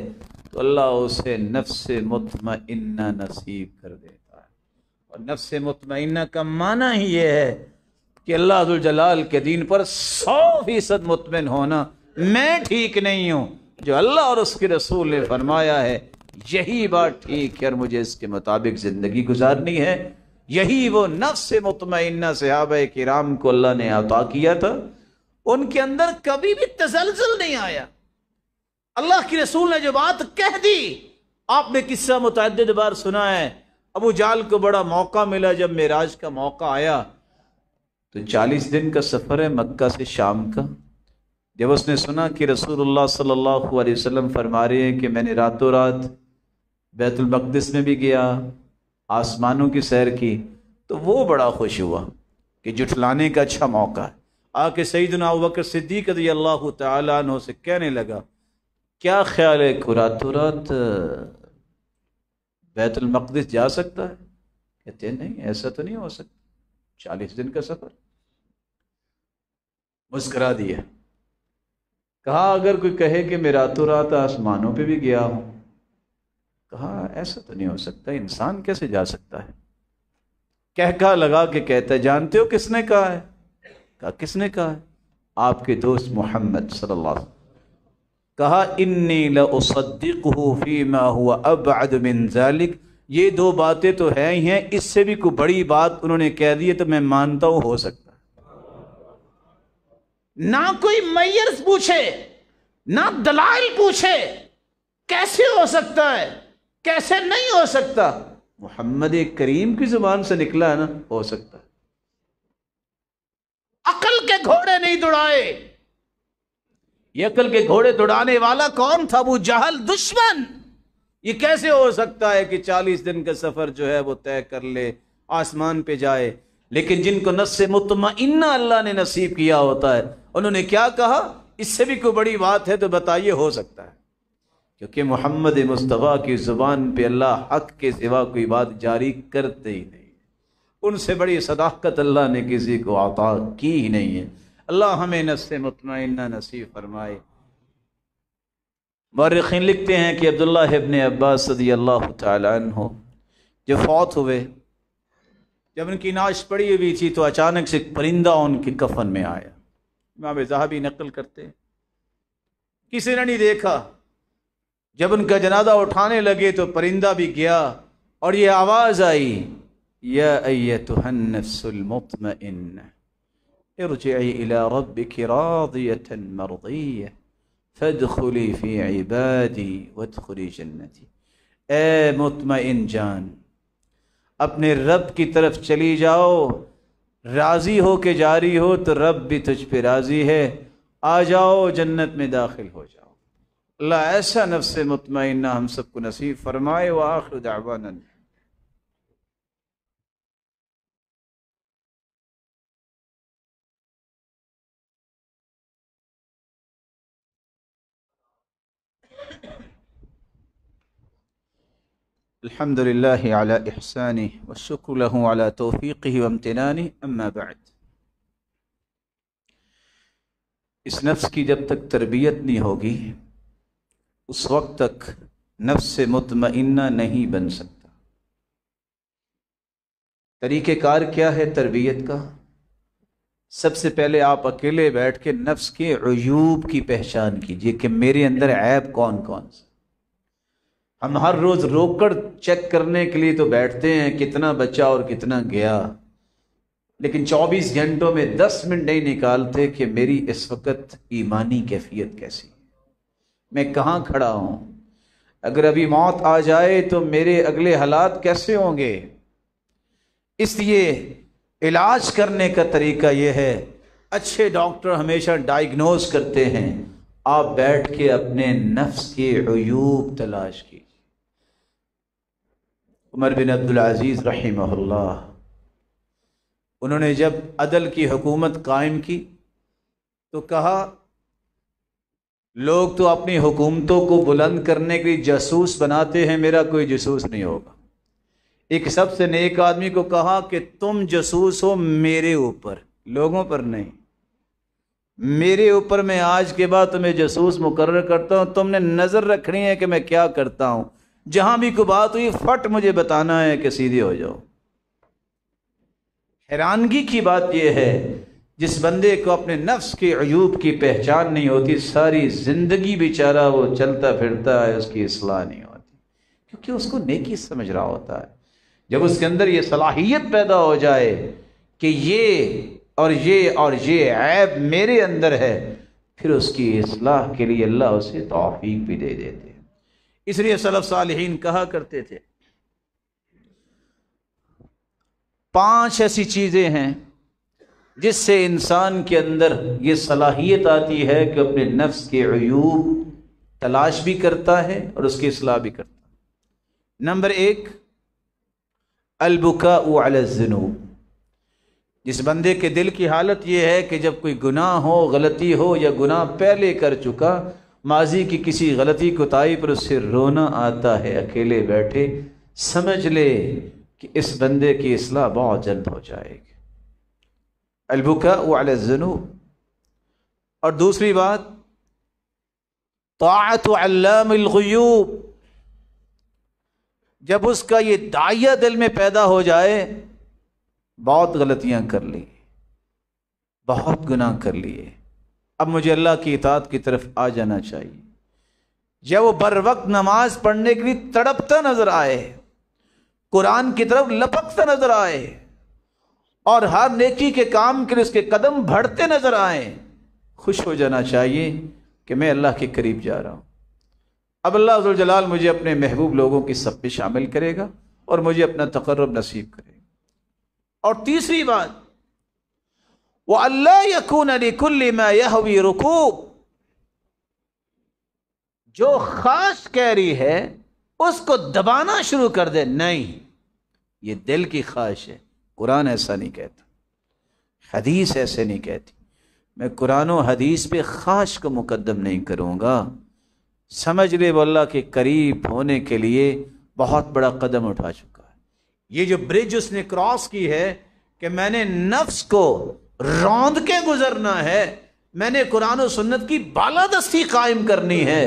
تو اللہ اسے نفس مطمئنہ نصیب کر دیتا ہے۔ اور نفس مطمئنہ کا معنی ہی یہ ہے کہ اللہ ذوالجلال کے دین پر 100% مطمئن ہونا۔ میں ٹھیک نہیں ہوں، جو اللہ اور اس کے رسول نے فرمایا ہے یہی بات ٹھیک ہے اور مجھے اس کے مطابق زندگی گزارنی ہے۔ یہی وہ نفس مطمئنہ صحابہ کرام کو اللہ نے عطا کیا تھا، ان کے اندر کبھی بھی تزلزل نہیں آیا۔ اللہ کے رسول نے جو بات کہہ دی، آپ نے قصہ متعدد بار سنا ہے، ابو جہل کو بڑا موقع ملا جب معراج کا موقع آیا تو 40 دن کا سفر ہے مکہ سے شام کا۔ جب اس نے سنا کہ رسول اللہ صلی اللہ علیہ وسلم فرما رہے ہیں کہ میں نے راتوں رات بیت المقدس میں بھی گیا، آسمانوں کی سیر کی، تو وہ بڑا خوش ہوا کہ جھٹلانے کا اچھا موقع ہے۔ آ کے سیدنا ابوبکر صدیق رضی اللہ تعالیٰ عنہ سے کہنے لگا کیا خیال ہے کہ راتوں رات بیت المقدس جا سکتا ہے؟ کہتے ہیں نہیں، ایسا تو نہیں ہو سکتا، 40 دن کا سفر۔ مسکرا دیا، کہا اگر کوئی کہے کہ میں راتوں رات آسمانوں پہ بھی گیا ہوں، کہا ایسا تو نہیں ہو سکتا، انسان کیسے جا سکتا ہے؟ کہا لگا کے کہتا ہے جانتے ہو کس نے کہا ہے؟ کہا کس نے کہا ہے؟ آپ کے دوست محمد صلی اللہ علیہ وسلم۔ کہا انی لأصدقہ فیما ہوا ابعد من ذلک، یہ دو باتیں تو ہیں ہی ہیں، اس سے بھی کوئی بڑی بات انہوں نے کہہ دی ہے تو میں مانتا ہوں ہو سکتا ہے۔ نہ کوئی میئرز پوچھے، نہ دلائل پوچھے، کیسے ہو سکتا ہے، کیسے نہیں ہو سکتا، محمد کریم کی زبان سے نکلا ہے نا، ہو سکتا ہے۔ عقل کے گھوڑے نہیں دوڑائے۔ یہ عقل کے گھوڑے دوڑانے والا کون تھا؟ ابو جہل، دشمن۔ یہ کیسے ہو سکتا ہے کہ 40 دن کا سفر جو ہے وہ طے کر لے، آسمان پہ جائے؟ لیکن جن کو نفس مطمئنہ اللہ نے نصیب کیا ہوتا ہے، انہوں نے کیا کہا؟ اس سے بھی کوئی بڑی بات ہے تو بتائیے ہو سکتا ہے، کیونکہ محمد مصطفیٰ کی زبان پہ اللہ حق کے سوا کوئی بات جاری کرتے ہی نہیں، ان سے بڑی صداقت اللہ نے کسی کو عطا کی ہی نہیں ہے۔ اللہ ہمیں نفس مطمئنہ نصیب فرمائے۔ مورخین لکھتے ہیں کہ عبداللہ ابن عباس رضی اللہ تعالی عنہ جو فوت ہوئے، جب ان کی نعش پڑی ہوئی تھی تو اچانک سے ایک پرندہ ان کے کفن میں آیا۔ امام ذہبی نقل کرتے ہیں کسی نے نہیں دیکھا، جب ان کا جنازہ اٹھانے لگے تو پرندہ بھی گیا اور یہ آواز آئی یا ایتھا النفس المطمئنہ ارجعی الی ربک راضیۃ مرضیہ فادخلی فی عبادی وادخلی جنتی۔ اے مطمئن جان، اپنے رب کی طرف چلی جاؤ، راضی ہو کے جاری ہو تو رب بھی تجھ پہ راضی ہے، آ جاؤ جنت میں داخل ہو جاؤ۔ اللہ ایسا نفس مطمئنہ ہم سب کو نصیب فرمائے۔ وآخر دعوانا الحمد للہ علی احسانہ والشکر لہ علی توفیقہ وامتنانہ، اما بعد۔ اس نفس کی جب تک تربیت نہیں ہوگی اس وقت تک نفس مطمئنہ نہیں بن سکتا۔ طریقہ کار کیا ہے تربیت کا؟ سب سے پہلے آپ اکیلے بیٹھ کے نفس کے عیوب کی پہچان کیجئے کہ میرے اندر عیب کون کون سے۔ ہم ہر روز روک کر چیک کرنے کے لیے تو بیٹھتے ہیں کتنا بچا اور کتنا گیا، لیکن 24 گھنٹوں میں 10 منٹ نہیں نکالتے کہ میری اس وقت ایمانی کیفیت کیسی ہے، میں کہاں کھڑا ہوں، اگر ابھی موت آ جائے تو میرے اگلے حالات کیسے ہوں گے۔ اس لیے علاج کرنے کا طریقہ یہ ہے، اچھے ڈاکٹر ہمیشہ ڈائیگنوز کرتے ہیں، آپ بیٹھ کے اپنے نفس کے عیوب تلاش کیجیے۔ عمر بن عبدالعزیز رحمہ اللہ، انہوں نے جب عدل کی حکومت قائم کی تو کہا لوگ تو اپنی حکومتوں کو بلند کرنے کے لیے جاسوس بناتے ہیں، میرا کوئی جاسوس نہیں ہوگا۔ ایک سب سے نیک آدمی کو کہا کہ تم جاسوس ہو میرے اوپر، لوگوں پر نہیں، میرے اوپر، میں آج کے بعد تمہیں جاسوس مقرر کرتا ہوں، تم نے نظر رکھنی ہے کہ میں کیا کرتا ہوں، جہاں بھی کوئی بات ہوئی فٹ مجھے بتانا ہے کہ سیدھے ہو جاؤ۔ حیرانگی کی بات یہ ہے جس بندے کو اپنے نفس کے عیوب کی پہچان نہیں ہوتی، ساری زندگی بیچارہ وہ چلتا پھرتا ہے، اس کی اصلاح نہیں ہوتی، کیونکہ اس کو نیکی سمجھ رہا ہوتا ہے۔ جب اس کے اندر یہ صلاحیت پیدا ہو جائے کہ یہ اور یہ اور یہ عیب میرے اندر ہے، پھر اس کی اصلاح کے لیے اللہ اسے توفیق بھی دے دیتے ہیں۔ اس لیے سلف صالحین کہا کرتے تھے 5 ایسی چیزیں ہیں جس سے انسان کے اندر یہ صلاحیت آتی ہے کہ اپنے نفس کے عیوب تلاش بھی کرتا ہے اور اس کی اصلاح بھی کرتا ہے۔ نمبر 1، البکاء علی الذنوب۔ جس بندے کے دل کی حالت یہ ہے کہ جب کوئی گناہ ہو، غلطی ہو، یا گناہ پہلے کر چکا، ماضی کی کسی غلطی کوتاہی پر اس سے رونا آتا ہے، اکیلے بیٹھے سمجھ لے کہ اس بندے کی اصلاح بہت جلد ہو جائے گی۔ البکاء علی الذنوب۔ اور دوسری بات، طاعت علام الغیوب۔ جب اس کا یہ داعیہ دل میں پیدا ہو جائے، بہت غلطیاں کر لی، بہت گناہ کر لیے، اب مجھے اللہ کی اطاعت کی طرف آ جانا چاہیے، جب وہ بر وقت نماز پڑھنے کے لیے تڑپتا نظر آئے، قرآن کی طرف لپکتا نظر آئے، اور ہر نیکی کے کام کے لیے اس کے قدم بڑھتے نظر آئیں، خوش ہو جانا چاہیے کہ میں اللہ کے قریب جا رہا ہوں، اب اللہ ذوالجلال مجھے اپنے محبوب لوگوں کی صف میں شامل کرے گا اور مجھے اپنا تقرب نصیب کرے گا۔ اور تیسری بات، وَأَلَّا يَكُونَ لِكُلِّ مَا يَهْوِي رُكُوب۔ جو خواہش کہہ رہی ہے اس کو دبانا شروع کر دے، نہیں، یہ دل کی خواہش ہے، قرآن ایسا نہیں کہتا، حدیث ایسے نہیں کہتی، میں قرآن و حدیث پہ خواہش کو مقدم نہیں کروں گا۔ سمجھ لے وہ اللہ کے قریب ہونے کے لیے بہت بڑا قدم اٹھا چکا ہے۔ یہ جو برج اس نے کراس کی ہے کہ میں نے نفس کو روند کے گزرنا ہے، میں نے قرآن و سنت کی بالادستی قائم کرنی ہے،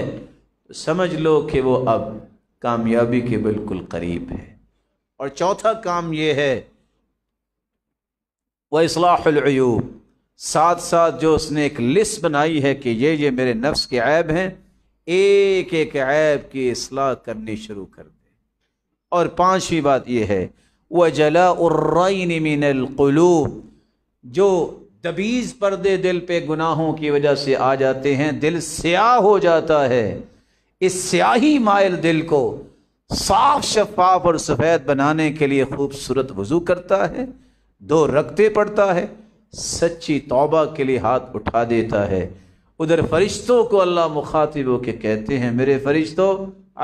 سمجھ لو کہ وہ اب کامیابی کے بالکل قریب ہے۔ اور چوتھا کام یہ ہے وَإِصْلَاحُ الْعُیُوب، ساتھ ساتھ جو اس نے ایک لسٹ بنائی ہے کہ یہ میرے نفس کے عیب ہیں، ایک ایک عیب کی اصلاح کرنی شروع کر دے۔ اور 5ویں بات یہ ہے وَجَلَاءُ الرَّيْنِ مِنَ الْقُلُوبِ، جو دبیز پردے دل پہ گناہوں کی وجہ سے آ جاتے ہیں، دل سیاہ ہو جاتا ہے، اس سیاہی مائل دل کو صاف شفاف اور سفید بنانے کے لیے خوبصورت وضو کرتا ہے، 2 رکعتیں پڑھتا ہے، سچی توبہ کے لیے ہاتھ اٹھا دیتا ہے۔ ادھر فرشتوں کو اللہ مخاطب ہو کے کہتے ہیں میرے فرشتوں،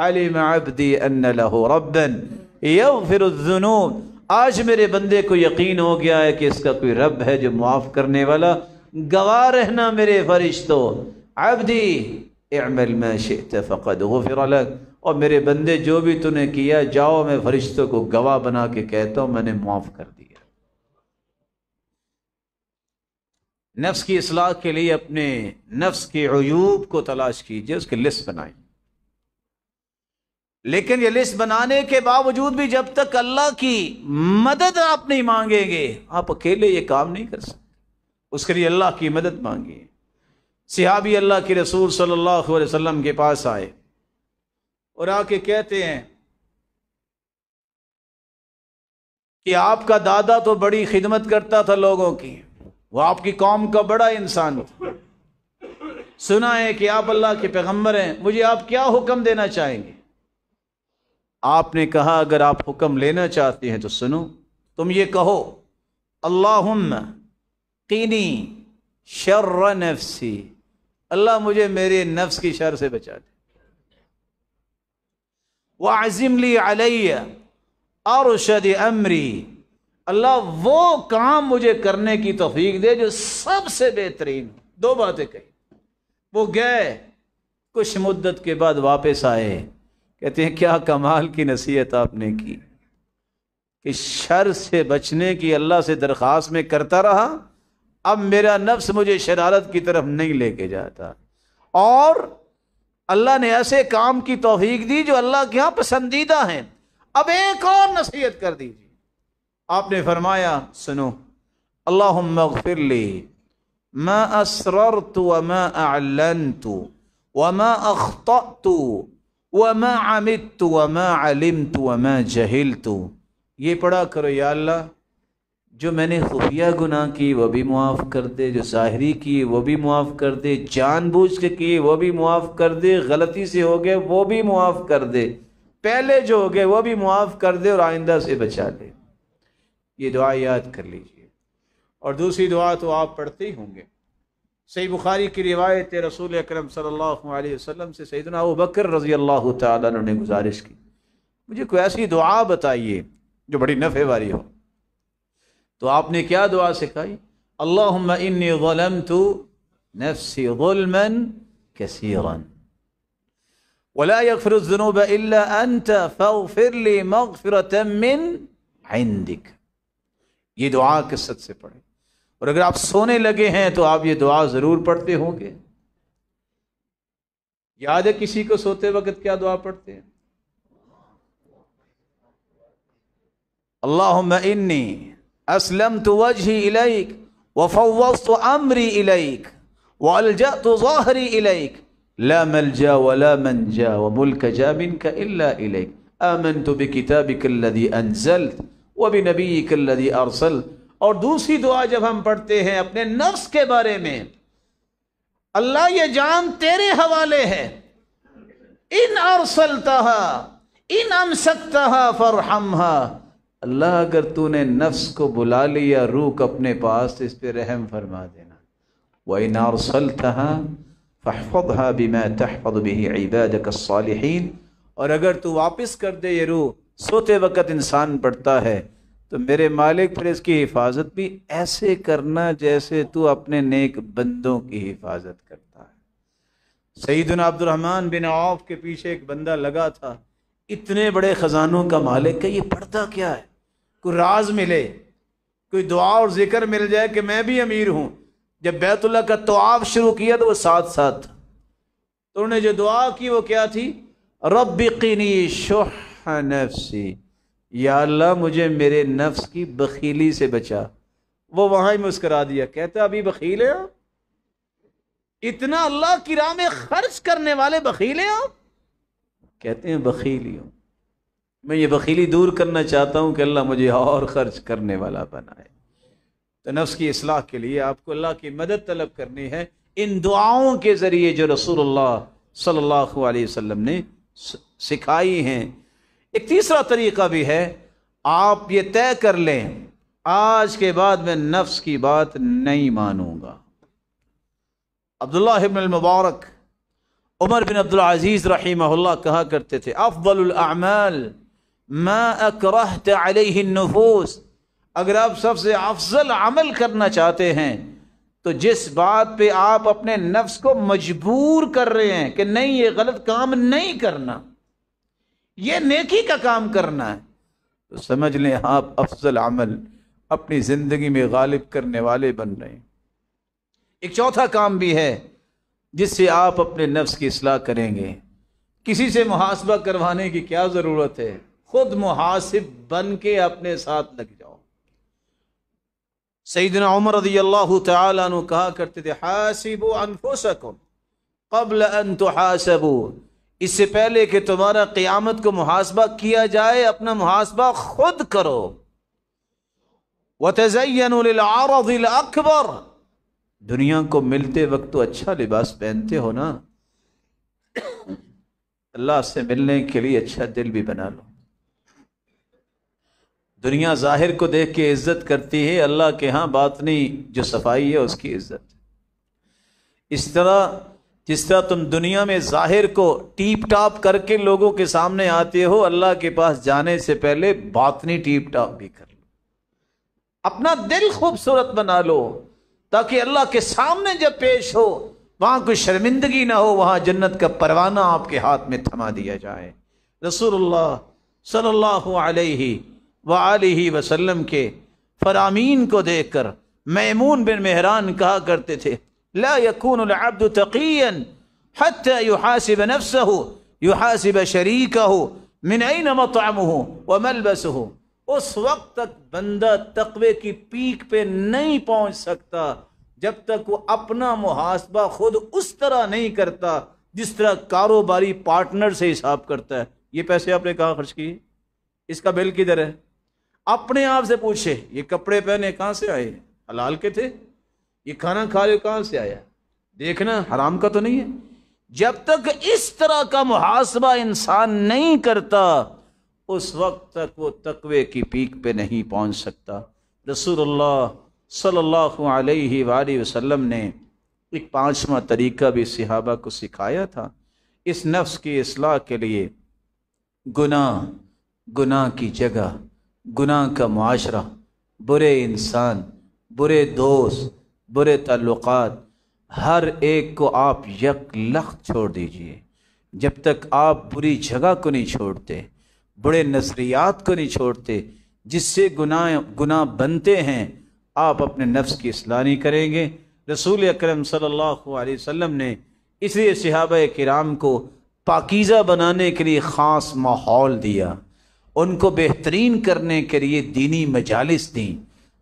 علم عبدی ان لہ ربا یغفر الذنوب، آج میرے بندے کو یقین ہو گیا ہے کہ اس کا کوئی رب ہے جو معاف کرنے والا، گواہ رہنا میرے فرشتوں، عبدی اعمل ما شئت فقد غفر لک، اور میرے بندے جو بھی تو نے کیا جاؤ، میں فرشتوں کو گواہ بنا کے کہتا ہوں میں نے معاف کر دیا۔ نفس کی اصلاح کے لیے اپنے نفس کے عیوب کو تلاش کیجئے، اس کی لسٹ بنائیں، لیکن یہ لسٹ بنانے کے باوجود بھی جب تک اللہ کی مدد آپ نہیں مانگیں گے، آپ اکیلے یہ کام نہیں کر سکتے، اس کے لیے اللہ کی مدد مانگیے۔ صحابی اللہ کے رسول صلی اللہ علیہ وسلم کے پاس آئے، اور آ کے کہتے ہیں کہ آپ کا دادا تو بڑی خدمت کرتا تھا لوگوں کی، وہ آپ کی قوم کا بڑا انسان تھا، سنا ہے کہ آپ اللہ کے پیغمبر ہیں، مجھے آپ کیا حکم دینا چاہیں گے؟ آپ نے کہا اگر آپ حکم لینا چاہتے ہیں تو سنو، تم یہ کہو اللہم قینی شر نفسی، اللہ مجھے میرے نفس کی شر سے بچا دے، وَعَزِمْ لِي عَلَيَّ ارشد امری، اللہ وہ کام مجھے کرنے کی توفیق دے جو سب سے بہترین۔ دو باتیں کہی، وہ گئے، کچھ مدت کے بعد واپس آئے، کہتے ہیں کیا کمال کی نصیحت آپ نے کی کہ شر سے بچنے کی اللہ سے درخواست میں کرتا رہا، اب میرا نفس مجھے شرارت کی طرف نہیں لے کے جاتا، اور اللہ نے ایسے کام کی توفیق دی جو اللہ کے ہاں پسندیدہ ہیں۔ اب ایک اور نصیحت کر دیجیے۔ آپ نے فرمایا سنو، اللہم اغفر لی ما اسررت وما اعلنت وما اخطأت وما عمدت وما علمت وما جہلت، یہ پڑھا کرو یا اللہ جو میں نے خفیہ گناہ کی وہ بھی معاف کر دے، جو ظاہری کی وہ بھی معاف کر دے، جان بوجھ کے کی وہ بھی معاف کر دے، غلطی سے ہو گئے وہ بھی معاف کر دے، پہلے جو ہو گئے وہ بھی معاف کر دے، اور آئندہ سے بچا لے۔ یہ دعا یاد کر لیجئے۔ اور دوسری دعا تو آپ پڑھتے ہی ہوں گے، صحیح بخاری کی روایت ہے، رسول اکرم صلی اللہ علیہ وسلم سے سیدنا ابو بکر رضی اللہ تعالیٰ عنہ نے گزارش کی مجھے کوئی ایسی دعا بتائیے جو بڑی نفع والی ہو، تو آپ نے کیا دعا سکھائی؟ اللہم انی ظلمت نفسی ظلما کثیرا ولا یغفر الذنوب الا انت فاغفر لی مغفرة من عندک۔ یہ دعا کثرت سے پڑھیں، اور اگر آپ سونے لگے ہیں تو آپ یہ دعا ضرور پڑھتے ہوں گے۔ یاد ہے کسی کو سوتے وقت کیا دعا پڑھتے ہیں؟ اللہم انی اسلمت وجہی الیک وفوضت امری الیک والجأت ظہری الیک لا ملجا ولا منجا وملکجا منک الا الیک آمنت بکتابک الذی انزلت وبنبیک الذی ارسلت۔ اور دوسری دعا جب ہم پڑھتے ہیں اپنے نفس کے بارے میں، اللہ یہ جان تیرے حوالے ہے، ان ارسلتہا ان امسکتہا فارحمہا، اللہ اگر تو نے نفس کو بلا لیا روح اپنے پاس تو اس پہ رحم فرما دینا، وَإِنْ أَرْسَلْتَهَا فَاحْفَظْهَا بِمَا تَحْفَظُ بِهِ عِبَادَكَ الصَّالِحِينَ، اور اگر تو واپس کر دے یہ روح، سوتے وقت انسان پڑھتا ہے تو میرے مالک پھر اس کی حفاظت بھی ایسے کرنا جیسے تو اپنے نیک بندوں کی حفاظت کرتا ہے۔ سیدنا عبد الرحمن بن عوف کے پیچھے ایک بندہ لگا تھا، اتنے بڑے خزانوں کا مالک ہے، یہ پڑھتا کیا ہے؟ کوئی راز ملے، کوئی دعا اور ذکر مل جائے کہ میں بھی امیر ہوں۔ جب بیت اللہ کا طواف شروع کیا تو وہ ساتھ ساتھ تھا، تو انہوں نے جو دعا کی وہ کیا تھی؟ رب قنی شح نفسی، یا اللہ مجھے میرے نفس کی بخیلی سے بچا۔ وہ وہاں ہی مسکرا دیا، کہتا ابھی بخیل ہیں آپ؟ اتنا اللہ کی راہ میں خرچ کرنے والے بخیل ہیں آپ؟ کہتے ہیں بخیل ہی ہوں، میں یہ بخیلی دور کرنا چاہتا ہوں کہ اللہ مجھے اور خرچ کرنے والا بنائے۔ تو نفس کی اصلاح کے لیے آپ کو اللہ کی مدد طلب کرنی ہے ان دعاؤں کے ذریعے جو رسول اللہ صلی اللہ علیہ وسلم نے سکھائی ہیں۔ ایک تیسرا طریقہ بھی ہے، آپ یہ طے کر لیں آج کے بعد میں نفس کی بات نہیں مانوں گا۔ عبداللہ ابن المبارک عمر بن عبدالعزیز رحمہ اللہ کہا کرتے تھے افضل الاعمال ما اکرہت علیہ النفوس، اگر آپ سب سے افضل عمل کرنا چاہتے ہیں تو جس بات پہ آپ اپنے نفس کو مجبور کر رہے ہیں کہ نہیں یہ غلط کام نہیں کرنا، یہ نیکی کا کام کرنا ہے، تو سمجھ لیں آپ افضل عمل اپنی زندگی میں غالب کرنے والے بن رہے ہیں۔ ایک چوتھا کام بھی ہے جس سے آپ اپنے نفس کی اصلاح کریں گے۔ کسی سے محاسبہ کروانے کی کیا ضرورت ہے، خود محاسب بن کے اپنے ساتھ لگ جاؤ۔ سیدنا عمر رضی اللہ تعالیٰ عنہ کہا کرتے تھے حاسبوا انفسکم قبل ان تحاسبوا، اس سے پہلے کہ تمہارا قیامت کو محاسبہ کیا جائے اپنا محاسبہ خود کرو۔ وَتَزَيَّنُوا لِلْعَرَضِ الْأَكْبَرِ، دنیا کو ملتے وقت تو اچھا لباس پہنتے ہو نا، اللہ سے ملنے کے لیے اچھا دل بھی بنا لو۔ دنیا ظاہر کو دیکھ کے عزت کرتی ہے، اللہ کے ہاں باطنی جو صفائی ہے اس کی عزت۔ اس طرح جس طرح تم دنیا میں ظاہر کو ٹیپ ٹاپ کر کے لوگوں کے سامنے آتے ہو، اللہ کے پاس جانے سے پہلے باطنی ٹیپ ٹاپ بھی کر لو، اپنا دل خوبصورت بنا لو، تاکہ اللہ کے سامنے جب پیش ہو وہاں کوئی شرمندگی نہ ہو، وہاں جنت کا پروانہ آپ کے ہاتھ میں تھما دیا جائے۔ رسول اللہ صلی اللہ علیہ وآلہ وسلم کے فرامین کو دیکھ کر میمون بن مہران کہا کرتے تھے، لا يكون العبد تقيا حتى يحاسب نفسه يحاسب شريكه من اين مطعمه وملبسه۔ اس وقت تک بندہ تقوی کی پیک پہ نہیں پہنچ سکتا جب تک وہ اپنا محاسبہ خود اس طرح نہیں کرتا جس طرح کاروباری پارٹنر سے حساب کرتا ہے۔ یہ پیسے آپ نے کہاں خرچ کیے، اس کا بل کدھر ہے، اپنے آپ سے پوچھے، یہ کپڑے پہنے کہاں سے آئے، حلال کے تھے، یہ کھانا کھا رہے کہاں سے آیا، دیکھنا حرام کا تو نہیں ہے۔ جب تک اس طرح کا محاسبہ انسان نہیں کرتا اس وقت تک وہ تقوی کی پیک پہ نہیں پہنچ سکتا۔ رسول اللہ صلی اللہ علیہ وآلہ وسلم نے ایک 5واں طریقہ بھی صحابہ کو سکھایا تھا اس نفس کی اصلاح کے لیے۔ گناہ کی جگہ، گناہ کا معاشرہ، برے انسان، برے دوست، برے تعلقات، ہر ایک کو آپ یک لخت چھوڑ دیجئے۔ جب تک آپ بری جگہ کو نہیں چھوڑتے، برے نظریات کو نہیں چھوڑتے جس سے گناہ بنتے ہیں، آپ اپنے نفس کی اصلاح نہیں کریں گے۔ رسول اکرم صلی اللہ علیہ وسلم نے اس لیے صحابہ کرام کو پاکیزہ بنانے کے لیے خاص ماحول دیا، ان کو بہترین کرنے کے لیے دینی مجالس دیں،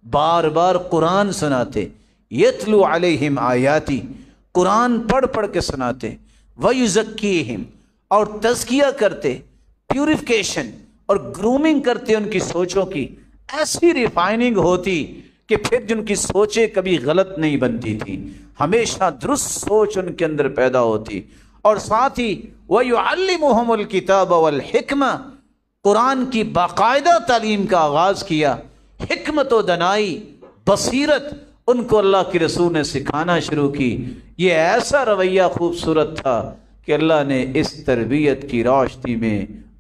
بار بار قرآن سناتے، یتلو علیہم آیاتی، قرآن پڑھ پڑھ کے سناتے، ویزکیہم، اور تزکیہ کرتے، پیوریفیکیشن اور گرومنگ کرتے ان کی سوچوں کی، ایسی ریفائننگ ہوتی کہ پھر جن کی سوچیں کبھی غلط نہیں بنتی تھی، ہمیشہ درست سوچ ان کے اندر پیدا ہوتی۔ اور ساتھ ہی وَيُعَلِّمُهُمُ الْكِتَابَ وَالْحِكْمَةَ، قرآن کی باقاعدہ تعلیم کا آغاز کیا، حکمت و دانائی، بصیرت ان کو اللہ کے رسول نے سکھانا شروع کی۔ یہ ایسا رویہ خوبصورت تھا کہ اللہ نے اس تربیت کی روشنی میں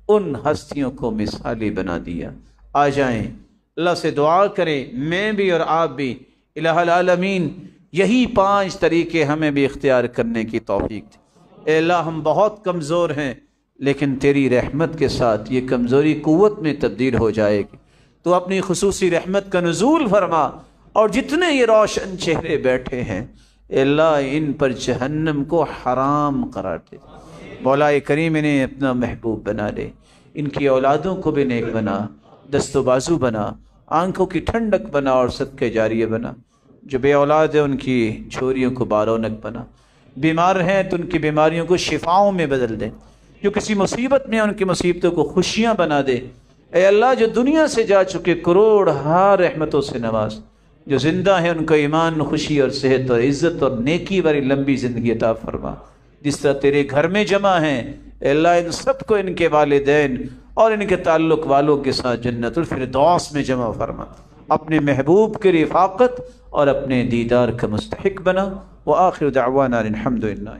ان ہستیوں کو مثالی بنا دیا۔ آ جائیں اللہ سے دعا کریں، میں بھی اور آپ بھی، الہ العالمین یہی 5 طریقے ہمیں بھی اختیار کرنے کی توفیق دے۔ اے اللہ ہم بہت کمزور ہیں، لیکن تیری رحمت کے ساتھ یہ کمزوری قوت میں تبدیل ہو جائے گی۔ تو اپنی خصوصی رحمت کا نزول فرما، اور جتنے یہ روشن چہرے بیٹھے ہیں اے اللہ ان پر جہنم کو حرام قرار دے۔ مولا کریم انہیں اپنا محبوب بنا لے، ان کی اولادوں کو بھی نیک بنا، دست و بازو بنا، آنکھوں کی ٹھنڈک بنا اور صدقہ جاریہ بنا۔ جو بے اولاد ہیں ان کی جھوریوں کو بارونق بنا، بیمار ہیں تو ان کی بیماریوں کو شفاؤں میں بدل دے، جو کسی مصیبت میں ان کی مصیبتوں کو خوشیاں بنا دے۔ اے اللہ جو دنیا سے جا چکے کروڑ ہار رحمتوں سے نواز، جو زندہ ہیں ان کو ایمان، خوشی اور صحت اور عزت اور نیکی والی لمبی زندگی عطا فرما۔ جس طرح تیرے گھر میں جمع ہیں اے اللہ ان سب کو ان کے والدین اور ان کے تعلق والوں کے ساتھ جنت الفردوس میں جمع فرما، اپنے محبوب کی رفاقت اور اپنے دیدار کا مستحق بنا۔ وآخر دعوانا الحمدللہ۔